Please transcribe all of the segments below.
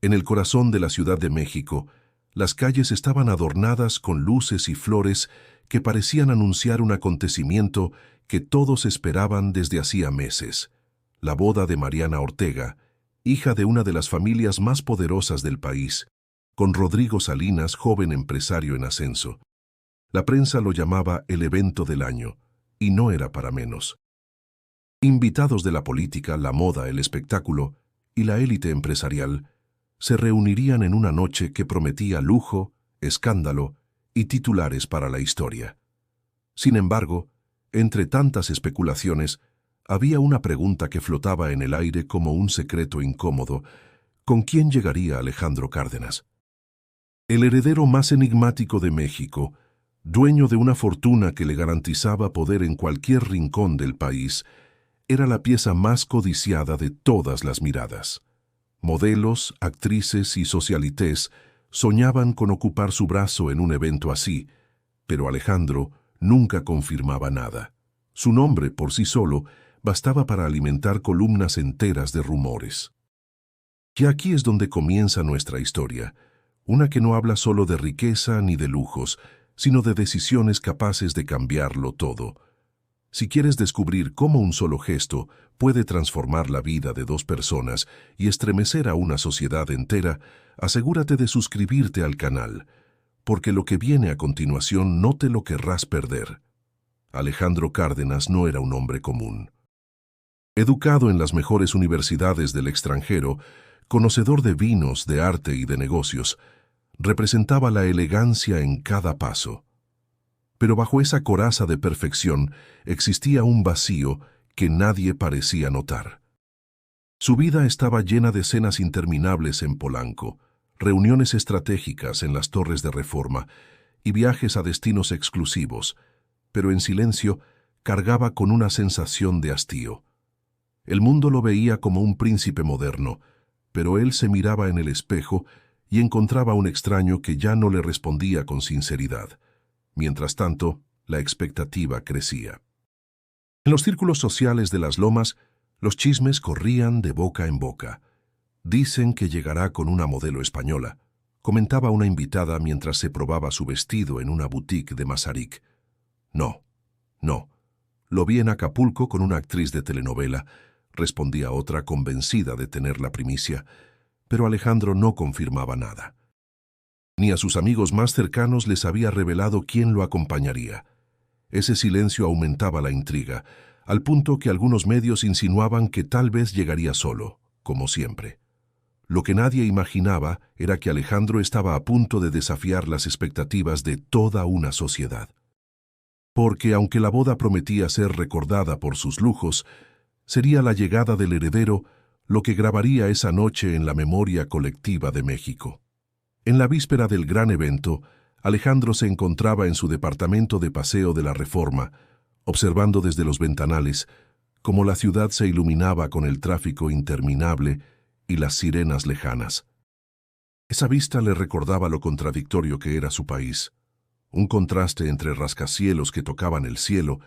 En el corazón de la Ciudad de México, las calles estaban adornadas con luces y flores que parecían anunciar un acontecimiento que todos esperaban desde hacía meses: la boda de Mariana Ortega, hija de una de las familias más poderosas del país, con Rodrigo Salinas, joven empresario en ascenso. La prensa lo llamaba el evento del año, y no era para menos. Invitados de la política, la moda, el espectáculo y la élite empresarial se reunirían en una noche que prometía lujo, escándalo y titulares para la historia. Sin embargo, entre tantas especulaciones, había una pregunta que flotaba en el aire como un secreto incómodo: ¿con quién llegaría Alejandro Cárdenas? El heredero más enigmático de México, dueño de una fortuna que le garantizaba poder en cualquier rincón del país, era la pieza más codiciada de todas las miradas. Modelos, actrices y socialités soñaban con ocupar su brazo en un evento así, pero Alejandro nunca confirmaba nada. Su nombre, por sí solo, bastaba para alimentar columnas enteras de rumores. Y aquí es donde comienza nuestra historia, una que no habla solo de riqueza ni de lujos, sino de decisiones capaces de cambiarlo todo. Si quieres descubrir cómo un solo gesto puede transformar la vida de dos personas y estremecer a una sociedad entera, asegúrate de suscribirte al canal, porque lo que viene a continuación no te lo querrás perder. Alejandro Cárdenas no era un hombre común. Educado en las mejores universidades del extranjero, conocedor de vinos, de arte y de negocios, representaba la elegancia en cada paso. Pero bajo esa coraza de perfección existía un vacío que nadie parecía notar. Su vida estaba llena de cenas interminables en Polanco, reuniones estratégicas en las torres de Reforma y viajes a destinos exclusivos, pero en silencio cargaba con una sensación de hastío. El mundo lo veía como un príncipe moderno, pero él se miraba en el espejo y encontraba un extraño que ya no le respondía con sinceridad. Mientras tanto, la expectativa crecía. En los círculos sociales de las Lomas, los chismes corrían de boca en boca. Dicen que llegará con una modelo española, comentaba una invitada mientras se probaba su vestido en una boutique de Mazarik. No, lo vi en Acapulco con una actriz de telenovela, respondía otra convencida de tener la primicia, pero Alejandro no confirmaba nada. Ni a sus amigos más cercanos les había revelado quién lo acompañaría. Ese silencio aumentaba la intriga, al punto que algunos medios insinuaban que tal vez llegaría solo, como siempre. Lo que nadie imaginaba era que Alejandro estaba a punto de desafiar las expectativas de toda una sociedad. Porque aunque la boda prometía ser recordada por sus lujos, sería la llegada del heredero lo que grabaría esa noche en la memoria colectiva de México. En la víspera del gran evento, Alejandro se encontraba en su departamento de paseo de la Reforma, observando desde los ventanales cómo la ciudad se iluminaba con el tráfico interminable y las sirenas lejanas. Esa vista le recordaba lo contradictorio que era su país, un contraste entre rascacielos que tocaban el cielo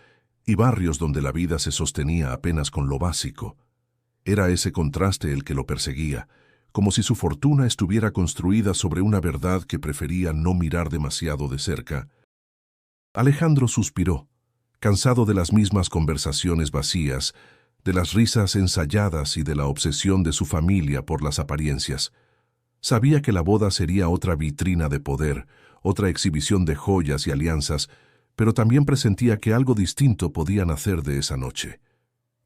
y barrios donde la vida se sostenía apenas con lo básico. Era ese contraste el que lo perseguía, como si su fortuna estuviera construida sobre una verdad que prefería no mirar demasiado de cerca. Alejandro suspiró, cansado de las mismas conversaciones vacías, de las risas ensayadas y de la obsesión de su familia por las apariencias. Sabía que la boda sería otra vitrina de poder, otra exhibición de joyas y alianzas, pero también presentía que algo distinto podía nacer de esa noche.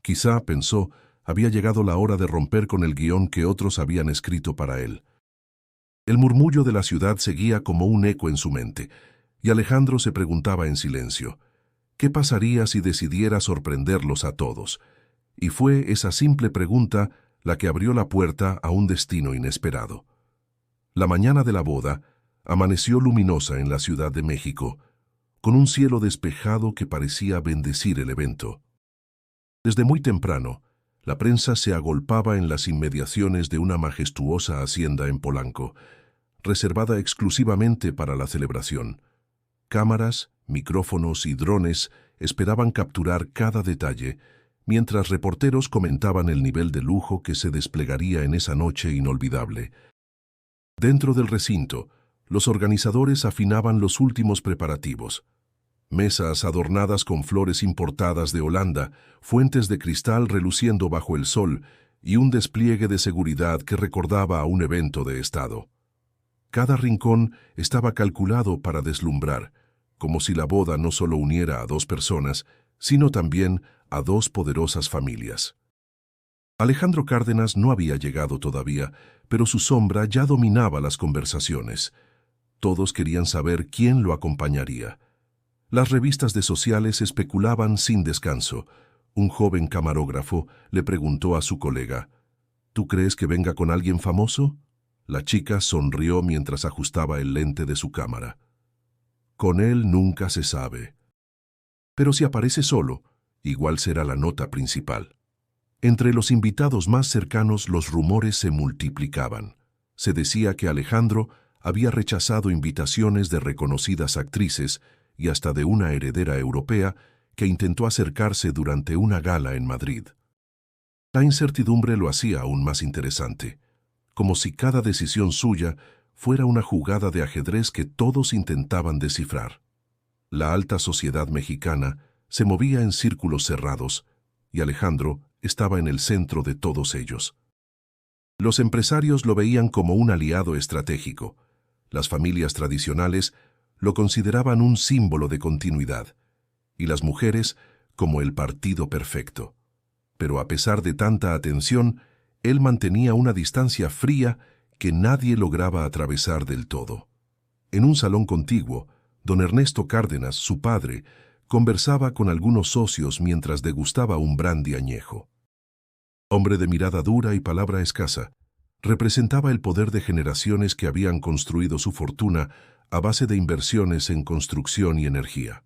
Quizá, pensó, había llegado la hora de romper con el guión que otros habían escrito para él. El murmullo de la ciudad seguía como un eco en su mente, y Alejandro se preguntaba en silencio, ¿qué pasaría si decidiera sorprenderlos a todos? Y fue esa simple pregunta la que abrió la puerta a un destino inesperado. La mañana de la boda amaneció luminosa en la Ciudad de México, con un cielo despejado que parecía bendecir el evento. Desde muy temprano, la prensa se agolpaba en las inmediaciones de una majestuosa hacienda en Polanco, reservada exclusivamente para la celebración. Cámaras, micrófonos y drones esperaban capturar cada detalle, mientras reporteros comentaban el nivel de lujo que se desplegaría en esa noche inolvidable. Dentro del recinto, los organizadores afinaban los últimos preparativos. Mesas adornadas con flores importadas de Holanda, fuentes de cristal reluciendo bajo el sol y un despliegue de seguridad que recordaba a un evento de Estado. Cada rincón estaba calculado para deslumbrar, como si la boda no solo uniera a dos personas, sino también a dos poderosas familias. Alejandro Cárdenas no había llegado todavía, pero su sombra ya dominaba las conversaciones. Todos querían saber quién lo acompañaría. Las revistas de sociales especulaban sin descanso. Un joven camarógrafo le preguntó a su colega, ¿tú crees que venga con alguien famoso? La chica sonrió mientras ajustaba el lente de su cámara. Con él nunca se sabe. Pero si aparece solo, igual será la nota principal. Entre los invitados más cercanos los rumores se multiplicaban. Se decía que Alejandro había rechazado invitaciones de reconocidas actrices y hasta de una heredera europea que intentó acercarse durante una gala en Madrid. La incertidumbre lo hacía aún más interesante, como si cada decisión suya fuera una jugada de ajedrez que todos intentaban descifrar. La alta sociedad mexicana se movía en círculos cerrados y Alejandro estaba en el centro de todos ellos. Los empresarios lo veían como un aliado estratégico. Las familias tradicionales lo consideraban un símbolo de continuidad, y las mujeres como el partido perfecto. Pero a pesar de tanta atención, él mantenía una distancia fría que nadie lograba atravesar del todo. En un salón contiguo, don Ernesto Cárdenas, su padre, conversaba con algunos socios mientras degustaba un brandy añejo. Hombre de mirada dura y palabra escasa, representaba el poder de generaciones que habían construido su fortuna a base de inversiones en construcción y energía.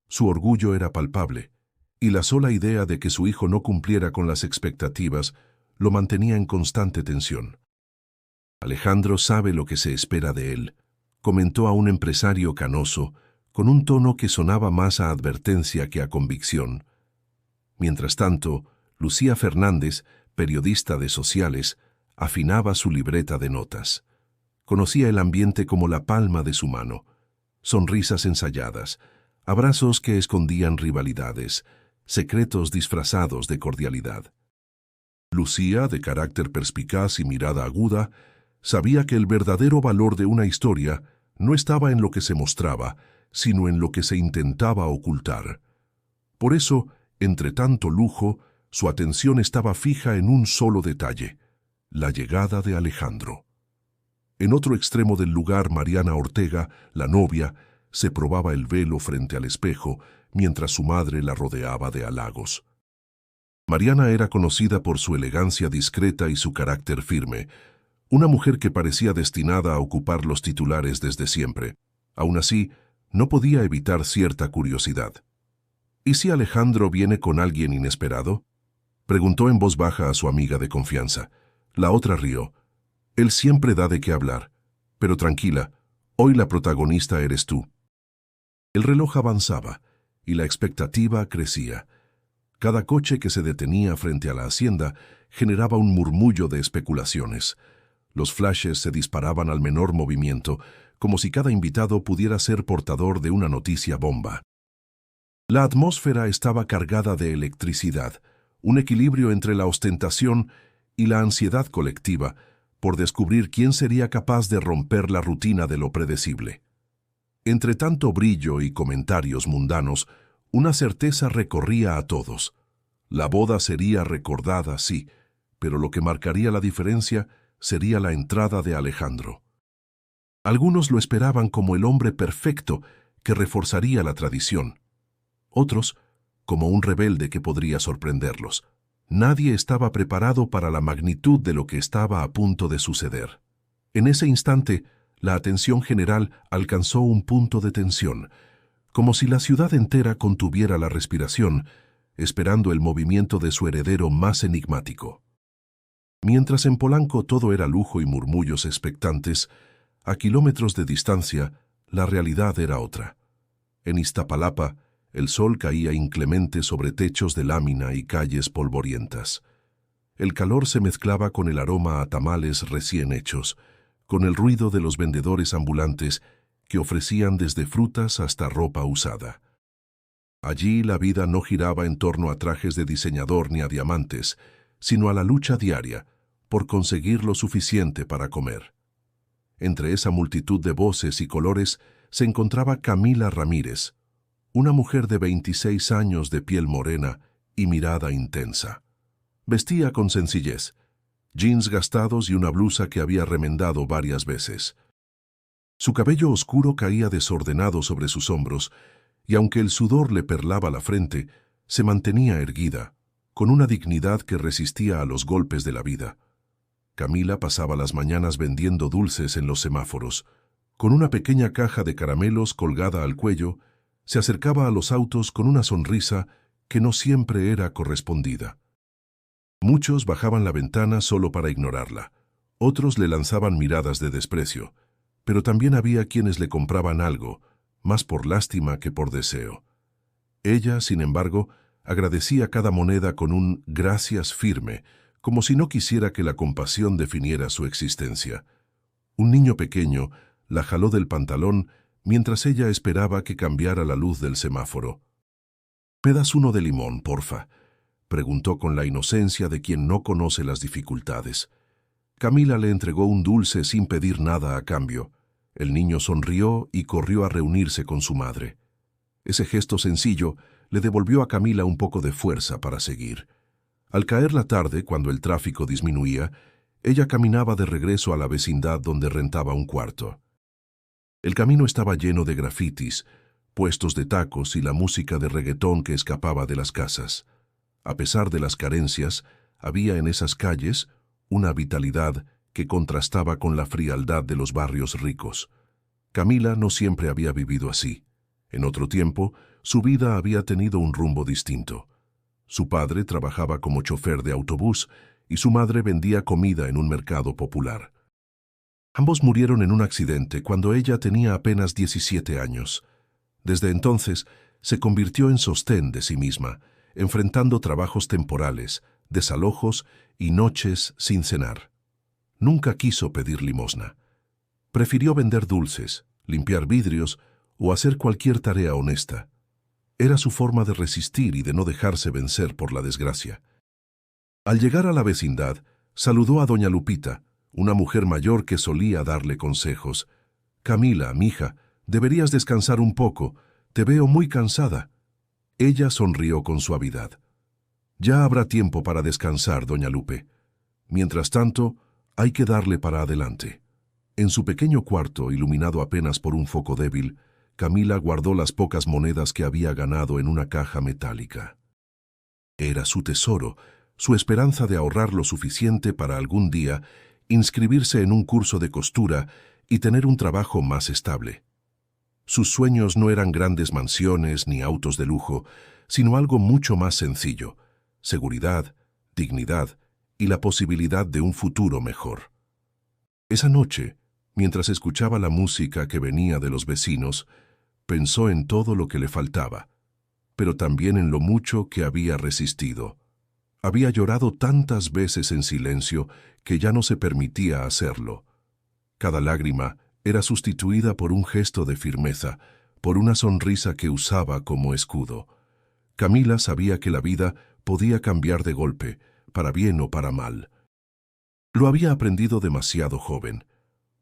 Su orgullo era palpable, y la sola idea de que su hijo no cumpliera con las expectativas lo mantenía en constante tensión. Alejandro sabe lo que se espera de él, comentó a un empresario canoso, con un tono que sonaba más a advertencia que a convicción. Mientras tanto, Lucía Fernández, periodista de sociales, afinaba su libreta de notas. Conocía el ambiente como la palma de su mano. Sonrisas ensayadas, abrazos que escondían rivalidades, secretos disfrazados de cordialidad. Lucía, de carácter perspicaz y mirada aguda, sabía que el verdadero valor de una historia no estaba en lo que se mostraba, sino en lo que se intentaba ocultar. Por eso, entre tanto lujo, su atención estaba fija en un solo detalle: la llegada de Alejandro. En otro extremo del lugar, Mariana Ortega, la novia, se probaba el velo frente al espejo mientras su madre la rodeaba de halagos. Mariana era conocida por su elegancia discreta y su carácter firme, una mujer que parecía destinada a ocupar los titulares desde siempre. Aún así, no podía evitar cierta curiosidad. ¿Y si Alejandro viene con alguien inesperado?, preguntó en voz baja a su amiga de confianza. La otra rió. Él siempre da de qué hablar. Pero tranquila, hoy la protagonista eres tú. El reloj avanzaba, y la expectativa crecía. Cada coche que se detenía frente a la hacienda generaba un murmullo de especulaciones. Los flashes se disparaban al menor movimiento, como si cada invitado pudiera ser portador de una noticia bomba. La atmósfera estaba cargada de electricidad, un equilibrio entre la ostentación y la ansiedad colectiva por descubrir quién sería capaz de romper la rutina de lo predecible. Entre tanto brillo y comentarios mundanos, una certeza recorría a todos. La boda sería recordada, sí, pero lo que marcaría la diferencia sería la entrada de Alejandro. Algunos lo esperaban como el hombre perfecto que reforzaría la tradición. Otros, como un rebelde que podría sorprenderlos. Nadie estaba preparado para la magnitud de lo que estaba a punto de suceder. En ese instante, la atención general alcanzó un punto de tensión, como si la ciudad entera contuviera la respiración, esperando el movimiento de su heredero más enigmático. Mientras en Polanco todo era lujo y murmullos expectantes, a kilómetros de distancia, la realidad era otra. En Iztapalapa, el sol caía inclemente sobre techos de lámina y calles polvorientas. El calor se mezclaba con el aroma a tamales recién hechos, con el ruido de los vendedores ambulantes que ofrecían desde frutas hasta ropa usada. Allí la vida no giraba en torno a trajes de diseñador ni a diamantes, sino a la lucha diaria por conseguir lo suficiente para comer. Entre esa multitud de voces y colores se encontraba Camila Ramírez, una mujer de 26 años de piel morena y mirada intensa. Vestía con sencillez, jeans gastados y una blusa que había remendado varias veces. Su cabello oscuro caía desordenado sobre sus hombros, y aunque el sudor le perlaba la frente, se mantenía erguida, con una dignidad que resistía a los golpes de la vida. Camila pasaba las mañanas vendiendo dulces en los semáforos. Con una pequeña caja de caramelos colgada al cuello, se acercaba a los autos con una sonrisa que no siempre era correspondida. Muchos bajaban la ventana solo para ignorarla. Otros le lanzaban miradas de desprecio, pero también había quienes le compraban algo, más por lástima que por deseo. Ella, sin embargo, agradecía cada moneda con un gracias firme, como si no quisiera que la compasión definiera su existencia. Un niño pequeño la jaló del pantalón mientras ella esperaba que cambiara la luz del semáforo. «¿Me das uno de limón, porfa?», preguntó con la inocencia de quien no conoce las dificultades. Camila le entregó un dulce sin pedir nada a cambio. El niño sonrió y corrió a reunirse con su madre. Ese gesto sencillo le devolvió a Camila un poco de fuerza para seguir. Al caer la tarde, cuando el tráfico disminuía, ella caminaba de regreso a la vecindad donde rentaba un cuarto. El camino estaba lleno de grafitis, puestos de tacos y la música de reggaetón que escapaba de las casas. A pesar de las carencias, había en esas calles una vitalidad que contrastaba con la frialdad de los barrios ricos. Camila no siempre había vivido así. En otro tiempo, su vida había tenido un rumbo distinto. Su padre trabajaba como chofer de autobús y su madre vendía comida en un mercado popular. Ambos murieron en un accidente cuando ella tenía apenas 17 años. Desde entonces, se convirtió en sostén de sí misma, enfrentando trabajos temporales, desalojos y noches sin cenar. Nunca quiso pedir limosna. Prefirió vender dulces, limpiar vidrios o hacer cualquier tarea honesta. Era su forma de resistir y de no dejarse vencer por la desgracia. Al llegar a la vecindad, saludó a doña Lupita, una mujer mayor que solía darle consejos. «Camila, mija, deberías descansar un poco. Te veo muy cansada». Ella sonrió con suavidad. «Ya habrá tiempo para descansar, doña Lupe. Mientras tanto, hay que darle para adelante». En su pequeño cuarto, iluminado apenas por un foco débil, Camila guardó las pocas monedas que había ganado en una caja metálica. Era su tesoro, su esperanza de ahorrar lo suficiente para algún día inscribirse en un curso de costura y tener un trabajo más estable. Sus sueños no eran grandes mansiones ni autos de lujo, sino algo mucho más sencillo: seguridad, dignidad y la posibilidad de un futuro mejor. Esa noche, mientras escuchaba la música que venía de los vecinos, pensó en todo lo que le faltaba, pero también en lo mucho que había resistido. Había llorado tantas veces en silencio que ya no se permitía hacerlo. Cada lágrima era sustituida por un gesto de firmeza, por una sonrisa que usaba como escudo. Camila sabía que la vida podía cambiar de golpe, para bien o para mal. Lo había aprendido demasiado joven.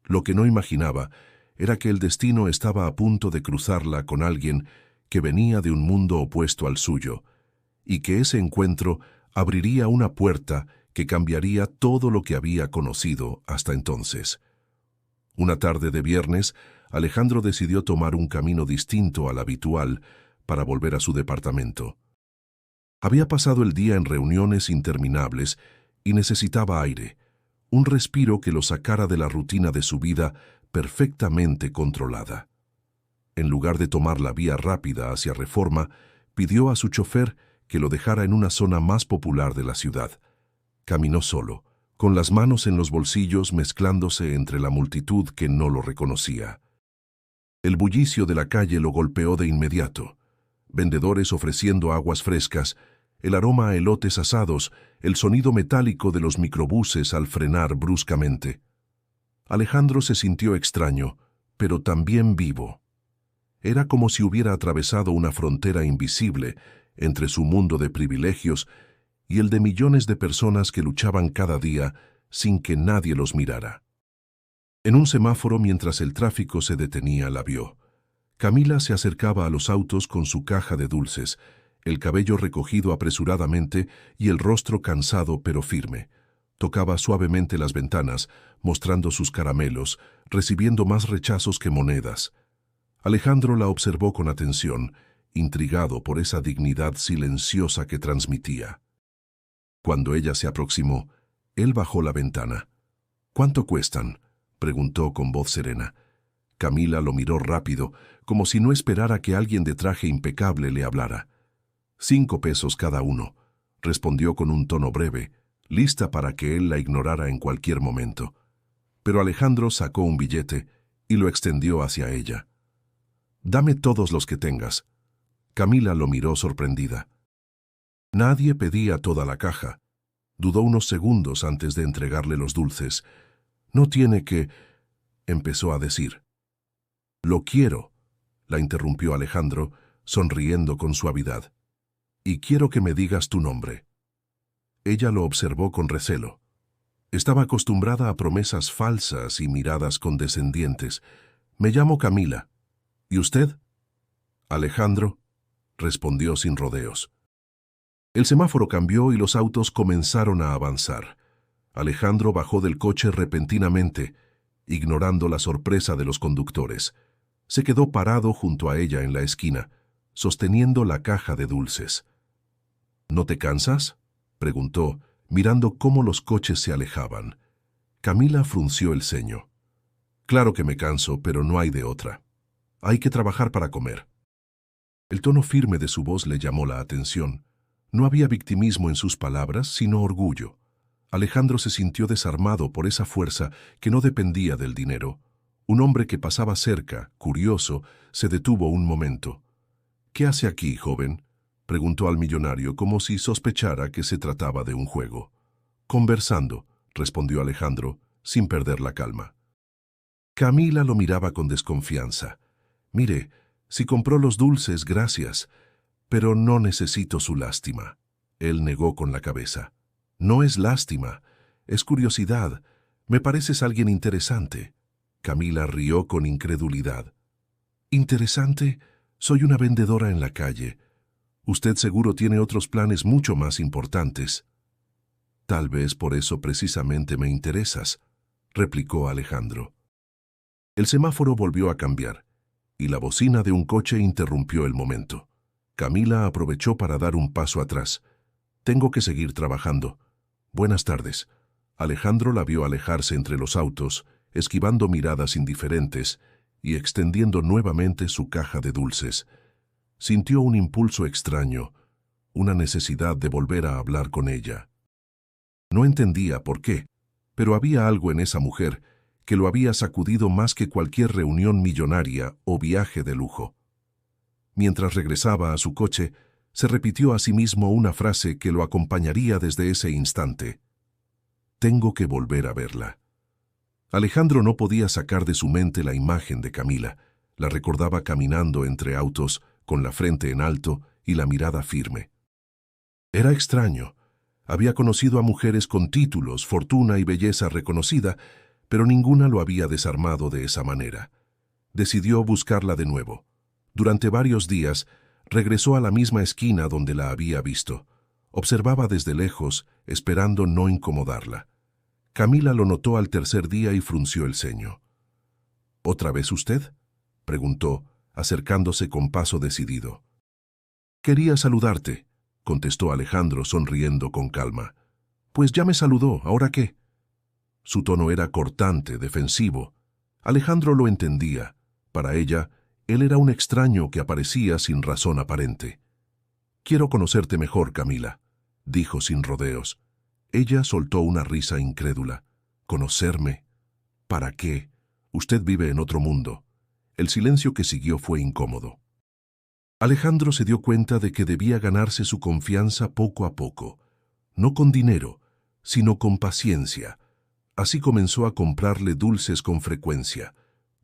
Lo que no imaginaba era que el destino estaba a punto de cruzarla con alguien que venía de un mundo opuesto al suyo, y que ese encuentro abriría una puerta que cambiaría todo lo que había conocido hasta entonces. Una tarde de viernes, Alejandro decidió tomar un camino distinto al habitual para volver a su departamento. Había pasado el día en reuniones interminables y necesitaba aire, un respiro que lo sacara de la rutina de su vida perfectamente controlada. En lugar de tomar la vía rápida hacia Reforma, pidió a su chofer que lo dejara en una zona más popular de la ciudad. Caminó solo, con las manos en los bolsillos mezclándose entre la multitud que no lo reconocía. El bullicio de la calle lo golpeó de inmediato. Vendedores ofreciendo aguas frescas, el aroma a elotes asados, el sonido metálico de los microbuses al frenar bruscamente. Alejandro se sintió extraño, pero también vivo. Era como si hubiera atravesado una frontera invisible entre su mundo de privilegios y el de millones de personas que luchaban cada día sin que nadie los mirara. En un semáforo, mientras el tráfico se detenía, la vio. Camila se acercaba a los autos con su caja de dulces, el cabello recogido apresuradamente y el rostro cansado pero firme. Tocaba suavemente las ventanas, mostrando sus caramelos, recibiendo más rechazos que monedas. Alejandro la observó con atención, intrigado por esa dignidad silenciosa que transmitía. Cuando ella se aproximó, él bajó la ventana. «¿Cuánto cuestan?», preguntó con voz serena. Camila lo miró rápido, como si no esperara que alguien de traje impecable le hablara. «5 pesos cada uno», respondió con un tono breve, lista para que él la ignorara en cualquier momento. Pero Alejandro sacó un billete y lo extendió hacia ella. «Dame todos los que tengas». Camila lo miró sorprendida. Nadie pedía toda la caja. Dudó unos segundos antes de entregarle los dulces. «No tiene que...», empezó a decir. «Lo quiero», la interrumpió Alejandro, sonriendo con suavidad. «Y quiero que me digas tu nombre». Ella lo observó con recelo. Estaba acostumbrada a promesas falsas y miradas condescendientes. «Me llamo Camila. ¿Y usted?». «Alejandro», respondió sin rodeos. El semáforo cambió y los autos comenzaron a avanzar. Alejandro bajó del coche repentinamente, ignorando la sorpresa de los conductores. Se quedó parado junto a ella en la esquina, sosteniendo la caja de dulces. «¿No te cansas?», preguntó, mirando cómo los coches se alejaban. Camila frunció el ceño. «Claro que me canso, pero no hay de otra. Hay que trabajar para comer». El tono firme de su voz le llamó la atención. No había victimismo en sus palabras, sino orgullo. Alejandro se sintió desarmado por esa fuerza que no dependía del dinero. Un hombre que pasaba cerca, curioso, se detuvo un momento. «¿Qué hace aquí, joven?», preguntó al millonario, como si sospechara que se trataba de un juego. «Conversando», respondió Alejandro, sin perder la calma. Camila lo miraba con desconfianza. «Mire, si compró los dulces, gracias, pero no necesito su lástima». Él negó con la cabeza. «No es lástima, es curiosidad. Me pareces alguien interesante». Camila rió con incredulidad. «¿Interesante? Soy una vendedora en la calle. Usted seguro tiene otros planes mucho más importantes». «Tal vez por eso precisamente me interesas», replicó Alejandro. El semáforo volvió a cambiar, y la bocina de un coche interrumpió el momento. Camila aprovechó para dar un paso atrás. «Tengo que seguir trabajando. Buenas tardes». Alejandro la vio alejarse entre los autos, esquivando miradas indiferentes y extendiendo nuevamente su caja de dulces. Sintió un impulso extraño, una necesidad de volver a hablar con ella. No entendía por qué, pero había algo en esa mujer que lo había sacudido más que cualquier reunión millonaria o viaje de lujo. Mientras regresaba a su coche, se repitió a sí mismo una frase que lo acompañaría desde ese instante. «Tengo que volver a verla». Alejandro no podía sacar de su mente la imagen de Camila. La recordaba caminando entre autos, con la frente en alto y la mirada firme. Era extraño. Había conocido a mujeres con títulos, fortuna y belleza reconocida, pero ninguna lo había desarmado de esa manera. Decidió buscarla de nuevo. Durante varios días, regresó a la misma esquina donde la había visto. Observaba desde lejos, esperando no incomodarla. Camila lo notó al tercer día y frunció el ceño. «¿Otra vez usted?», preguntó, acercándose con paso decidido. «Quería saludarte», contestó Alejandro sonriendo con calma. «Pues ya me saludó, ¿ahora qué?». Su tono era cortante, defensivo. Alejandro lo entendía. Para ella, él era un extraño que aparecía sin razón aparente. «Quiero conocerte mejor, Camila», dijo sin rodeos. Ella soltó una risa incrédula. «¿Conocerme? ¿Para qué? Usted vive en otro mundo». El silencio que siguió fue incómodo. Alejandro se dio cuenta de que debía ganarse su confianza poco a poco. No con dinero, sino con paciencia. Así comenzó a comprarle dulces con frecuencia,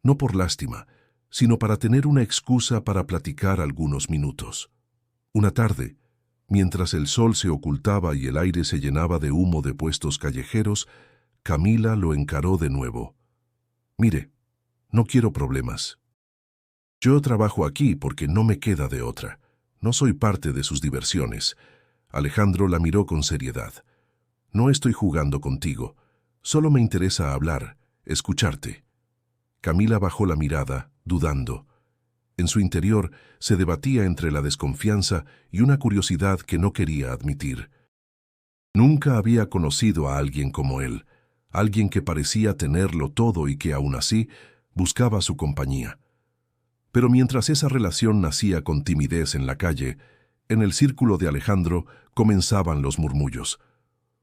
no por lástima, sino para tener una excusa para platicar algunos minutos. Una tarde, mientras el sol se ocultaba y el aire se llenaba de humo de puestos callejeros, Camila lo encaró de nuevo. «Mire, no quiero problemas. Yo trabajo aquí porque no me queda de otra. No soy parte de sus diversiones». Alejandro la miró con seriedad. «No estoy jugando contigo. Solo me interesa hablar, escucharte». Camila bajó la mirada, dudando. En su interior se debatía entre la desconfianza y una curiosidad que no quería admitir. Nunca había conocido a alguien como él, alguien que parecía tenerlo todo y que aún así buscaba su compañía. Pero mientras esa relación nacía con timidez en la calle, en el círculo de Alejandro comenzaban los murmullos.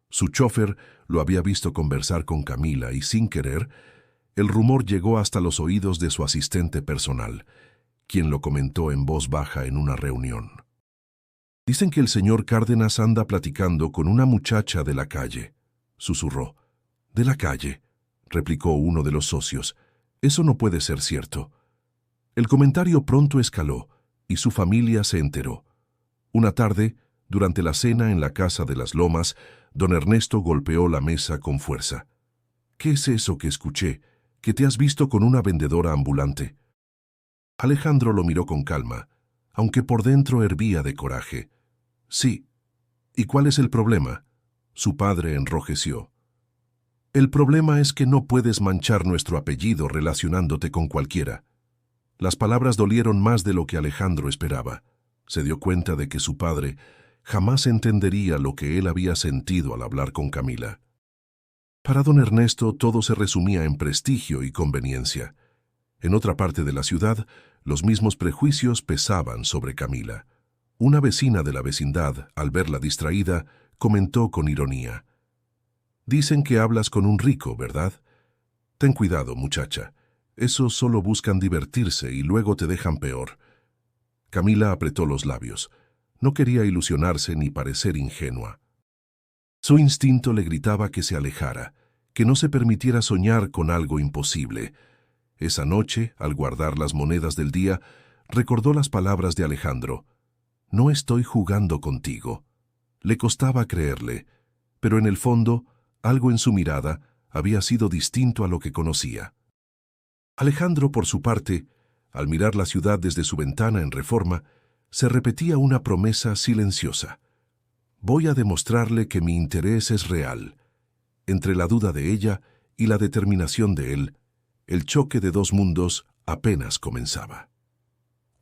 Su chofer lo había visto conversar con Camila y, sin querer, el rumor llegó hasta los oídos de su asistente personal, quien lo comentó en voz baja en una reunión. «Dicen que el señor Cárdenas anda platicando con una muchacha de la calle», susurró. «¿De la calle?», replicó uno de los socios. «Eso no puede ser cierto». El comentario pronto escaló y su familia se enteró. Una tarde, durante la cena en la casa de las Lomas, don Ernesto golpeó la mesa con fuerza. «¿Qué es eso que escuché? ¿Que te has visto con una vendedora ambulante?» Alejandro lo miró con calma, aunque por dentro hervía de coraje. «Sí». «¿Y cuál es el problema?». Su padre enrojeció. «El problema es que no puedes manchar nuestro apellido relacionándote con cualquiera». Las palabras dolieron más de lo que Alejandro esperaba. Se dio cuenta de que su padre jamás entendería lo que él había sentido al hablar con Camila. Para don Ernesto todo se resumía en prestigio y conveniencia. En otra parte de la ciudad, los mismos prejuicios pesaban sobre Camila. Una vecina de la vecindad, al verla distraída, comentó con ironía: «Dicen que hablas con un rico, ¿verdad? Ten cuidado, muchacha. Esos solo buscan divertirse y luego te dejan peor». Camila apretó los labios. No quería ilusionarse ni parecer ingenua. Su instinto le gritaba que se alejara, que no se permitiera soñar con algo imposible. Esa noche, al guardar las monedas del día, recordó las palabras de Alejandro. «No estoy jugando contigo». Le costaba creerle, pero en el fondo, algo en su mirada había sido distinto a lo que conocía. Alejandro, por su parte, al mirar la ciudad desde su ventana en Reforma, se repetía una promesa silenciosa. «Voy a demostrarle que mi interés es real». Entre la duda de ella y la determinación de él, el choque de dos mundos apenas comenzaba.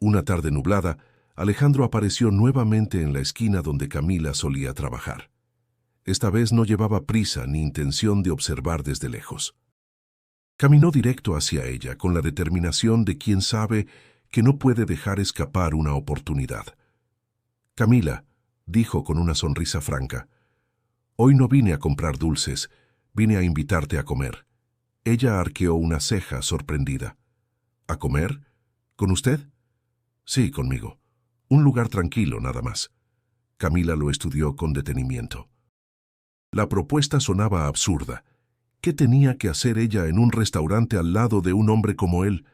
Una tarde nublada, Alejandro apareció nuevamente en la esquina donde Camila solía trabajar. Esta vez no llevaba prisa ni intención de observar desde lejos. Caminó directo hacia ella con la determinación de quien sabe que no puede dejar escapar una oportunidad. «Camila», dijo con una sonrisa franca, «hoy no vine a comprar dulces, vine a invitarte a comer». Ella arqueó una ceja sorprendida. «¿A comer? ¿Con usted?» «Sí, conmigo. Un lugar tranquilo, nada más». Camila lo estudió con detenimiento. La propuesta sonaba absurda. ¿Qué tenía que hacer ella en un restaurante al lado de un hombre como él?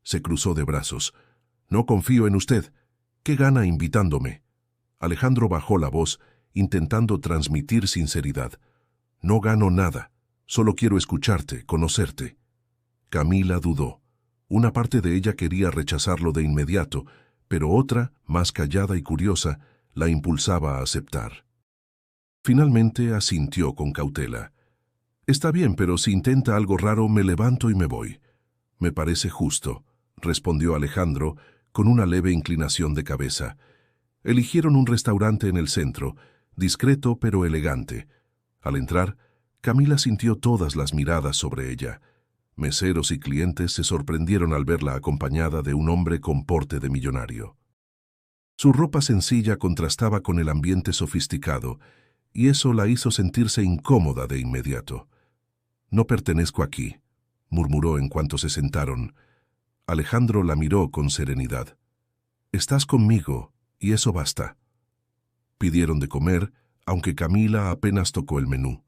Se cruzó de brazos. «No confío en usted. ¿Qué gana invitándome?» Alejandro bajó la voz, intentando transmitir sinceridad. «No gano nada. Solo quiero escucharte, conocerte». Camila dudó. Una parte de ella quería rechazarlo de inmediato, pero otra, más callada y curiosa, la impulsaba a aceptar. Finalmente asintió con cautela. «Está bien, pero si intenta algo raro, me levanto y me voy». «Me parece justo», respondió Alejandro, con una leve inclinación de cabeza. Eligieron un restaurante en el centro, discreto pero elegante. Al entrar, Camila sintió todas las miradas sobre ella. Meseros y clientes se sorprendieron al verla acompañada de un hombre con porte de millonario. Su ropa sencilla contrastaba con el ambiente sofisticado, y eso la hizo sentirse incómoda de inmediato. «No pertenezco aquí», murmuró en cuanto se sentaron. Alejandro la miró con serenidad. «Estás conmigo, y eso basta». Pidieron de comer, aunque Camila apenas tocó el menú.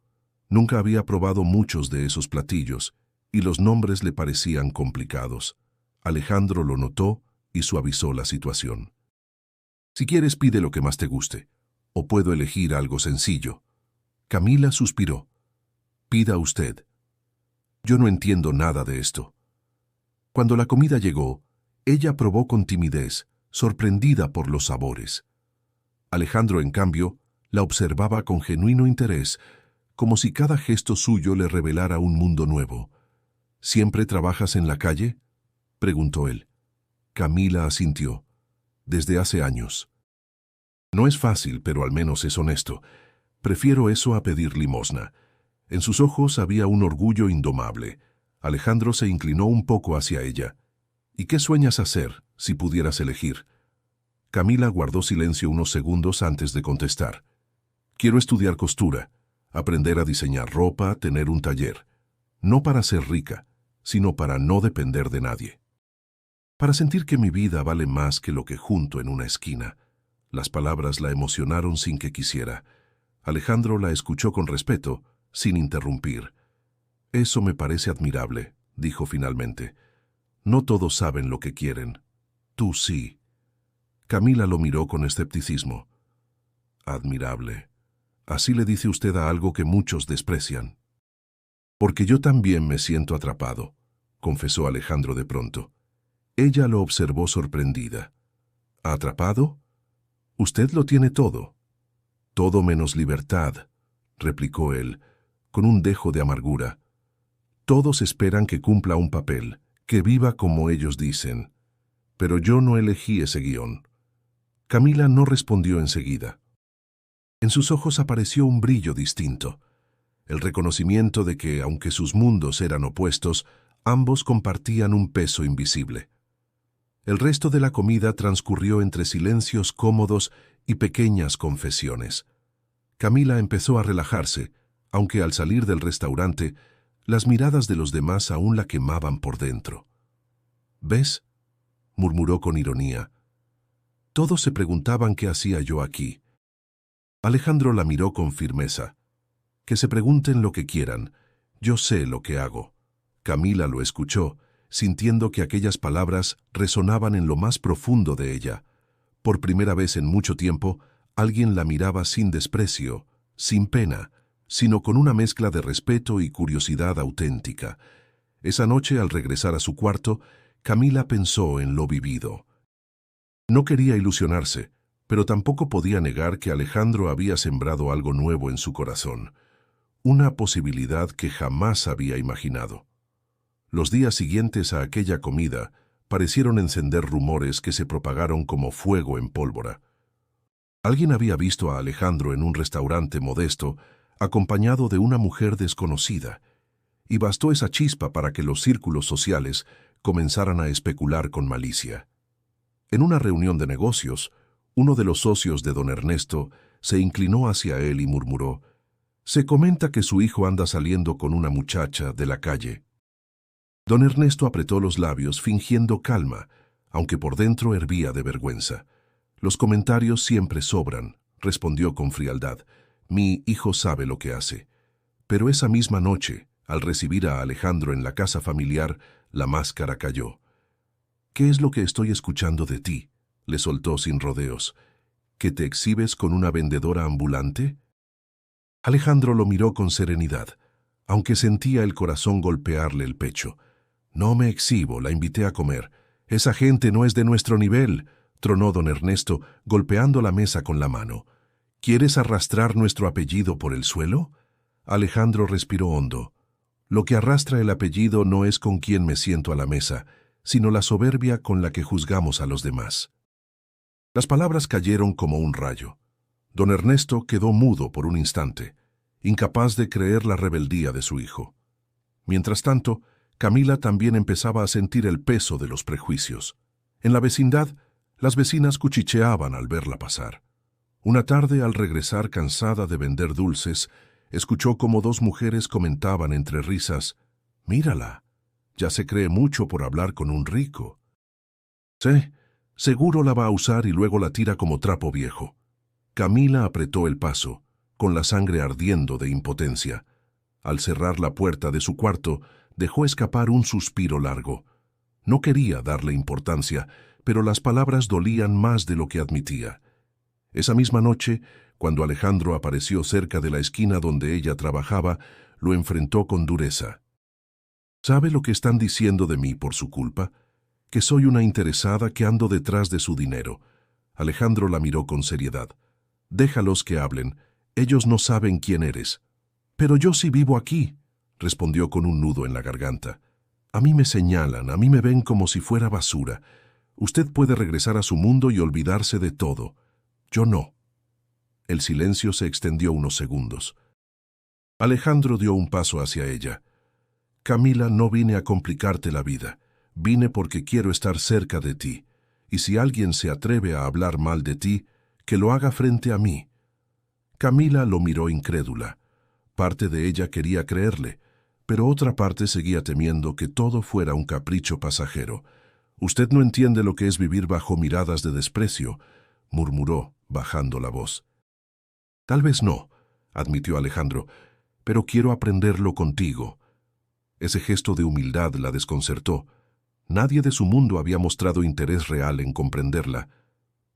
Nunca había probado muchos de esos platillos, y los nombres le parecían complicados. Alejandro lo notó y suavizó la situación. Si quieres, pide lo que más te guste, o puedo elegir algo sencillo. Camila suspiró. Pida usted. Yo no entiendo nada de esto. Cuando la comida llegó, ella probó con timidez, sorprendida por los sabores. Alejandro, en cambio, la observaba con genuino interés, como si cada gesto suyo le revelara un mundo nuevo. ¿Siempre trabajas en la calle?, preguntó él. Camila asintió. Desde hace años. No es fácil, pero al menos es honesto. Prefiero eso a pedir limosna. En sus ojos había un orgullo indomable. Alejandro se inclinó un poco hacia ella. ¿Y qué sueñas hacer, si pudieras elegir? Camila guardó silencio unos segundos antes de contestar. Quiero estudiar costura, aprender a diseñar ropa, tener un taller. No para ser rica, sino para no depender de nadie. Para sentir que mi vida vale más que lo que junto en una esquina. Las palabras la emocionaron sin que quisiera. Alejandro la escuchó con respeto, sin interrumpir. Eso me parece admirable, dijo finalmente. No todos saben lo que quieren. Tú sí. Camila lo miró con escepticismo. Admirable. Así le dice usted a algo que muchos desprecian. Porque yo también me siento atrapado, confesó Alejandro de pronto. Ella lo observó sorprendida. ¿Atrapado? Usted lo tiene todo. Todo menos libertad, replicó él, con un dejo de amargura. Todos esperan que cumpla un papel, que viva como ellos dicen. Pero yo no elegí ese guión. Camila no respondió enseguida. En sus ojos apareció un brillo distinto, el reconocimiento de que, aunque sus mundos eran opuestos, ambos compartían un peso invisible. El resto de la comida transcurrió entre silencios cómodos y pequeñas confesiones. Camila empezó a relajarse, aunque al salir del restaurante, las miradas de los demás aún la quemaban por dentro. ¿Ves?, murmuró con ironía. Todos se preguntaban qué hacía yo aquí. Alejandro la miró con firmeza. Que se pregunten lo que quieran, yo sé lo que hago. Camila lo escuchó, sintiendo que aquellas palabras resonaban en lo más profundo de ella. Por primera vez en mucho tiempo, alguien la miraba sin desprecio, sin pena, sino con una mezcla de respeto y curiosidad auténtica. Esa noche, al regresar a su cuarto, Camila pensó en lo vivido. No quería ilusionarse, pero tampoco podía negar que Alejandro había sembrado algo nuevo en su corazón, una posibilidad que jamás había imaginado. Los días siguientes a aquella comida parecieron encender rumores que se propagaron como fuego en pólvora. Alguien había visto a Alejandro en un restaurante modesto, acompañado de una mujer desconocida, y bastó esa chispa para que los círculos sociales comenzaran a especular con malicia. En una reunión de negocios, uno de los socios de don Ernesto se inclinó hacia él y murmuró: «Se comenta que su hijo anda saliendo con una muchacha de la calle». Don Ernesto apretó los labios fingiendo calma, aunque por dentro hervía de vergüenza. «Los comentarios siempre sobran», respondió con frialdad. «Mi hijo sabe lo que hace». Pero esa misma noche, al recibir a Alejandro en la casa familiar, la máscara cayó. «¿Qué es lo que estoy escuchando de ti?», le soltó sin rodeos. «¿Que te exhibes con una vendedora ambulante?». Alejandro lo miró con serenidad, aunque sentía el corazón golpearle el pecho. «No me exhibo, la invité a comer. Esa gente no es de nuestro nivel», tronó don Ernesto, golpeando la mesa con la mano. «¿Quieres arrastrar nuestro apellido por el suelo?». Alejandro respiró hondo. «Lo que arrastra el apellido no es con quien me siento a la mesa, sino la soberbia con la que juzgamos a los demás». Las palabras cayeron como un rayo. Don Ernesto quedó mudo por un instante, incapaz de creer la rebeldía de su hijo. Mientras tanto, Camila también empezaba a sentir el peso de los prejuicios. En la vecindad, las vecinas cuchicheaban al verla pasar. Una tarde, al regresar cansada de vender dulces, escuchó cómo dos mujeres comentaban entre risas: «Mírala, ya se cree mucho por hablar con un rico». «Sí, seguro la va a usar y luego la tira como trapo viejo». Camila apretó el paso, con la sangre ardiendo de impotencia. Al cerrar la puerta de su cuarto, dejó escapar un suspiro largo. No quería darle importancia, pero las palabras dolían más de lo que admitía. Esa misma noche, cuando Alejandro apareció cerca de la esquina donde ella trabajaba, lo enfrentó con dureza. ¿Sabe lo que están diciendo de mí por su culpa? Que soy una interesada que ando detrás de su dinero. Alejandro la miró con seriedad. Déjalos que hablen. Ellos no saben quién eres. Pero yo sí vivo aquí, respondió con un nudo en la garganta. A mí me señalan, a mí me ven como si fuera basura. Usted puede regresar a su mundo y olvidarse de todo. Yo no. El silencio se extendió unos segundos. Alejandro dio un paso hacia ella. Camila, no vine a complicarte la vida. Vine porque quiero estar cerca de ti. Y si alguien se atreve a hablar mal de ti, que lo haga frente a mí. Camila lo miró incrédula. Parte de ella quería creerle, pero otra parte seguía temiendo que todo fuera un capricho pasajero. Usted no entiende lo que es vivir bajo miradas de desprecio, murmuró, bajando la voz. Tal vez no, admitió Alejandro, pero quiero aprenderlo contigo. Ese gesto de humildad la desconcertó. Nadie de su mundo había mostrado interés real en comprenderla.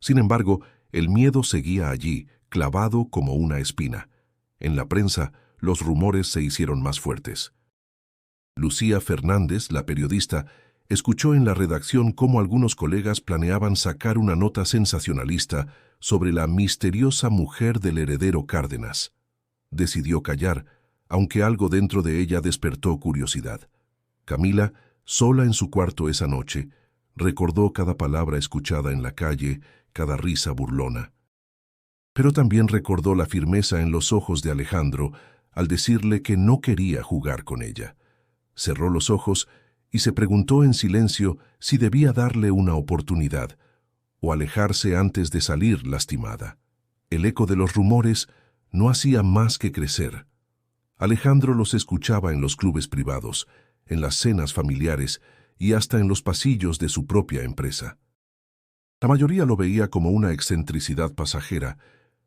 Sin embargo, el miedo seguía allí, clavado como una espina. En la prensa, los rumores se hicieron más fuertes. Lucía Fernández, la periodista, escuchó en la redacción cómo algunos colegas planeaban sacar una nota sensacionalista sobre la misteriosa mujer del heredero Cárdenas. Decidió callar, aunque algo dentro de ella despertó curiosidad. Camila, sola en su cuarto esa noche, recordó cada palabra escuchada en la calle, cada risa burlona. Pero también recordó la firmeza en los ojos de Alejandro al decirle que no quería jugar con ella. Cerró los ojos y se preguntó en silencio si debía darle una oportunidad o alejarse antes de salir lastimada. El eco de los rumores no hacía más que crecer. Alejandro los escuchaba en los clubes privados, en las cenas familiares y hasta en los pasillos de su propia empresa. La mayoría lo veía como una excentricidad pasajera,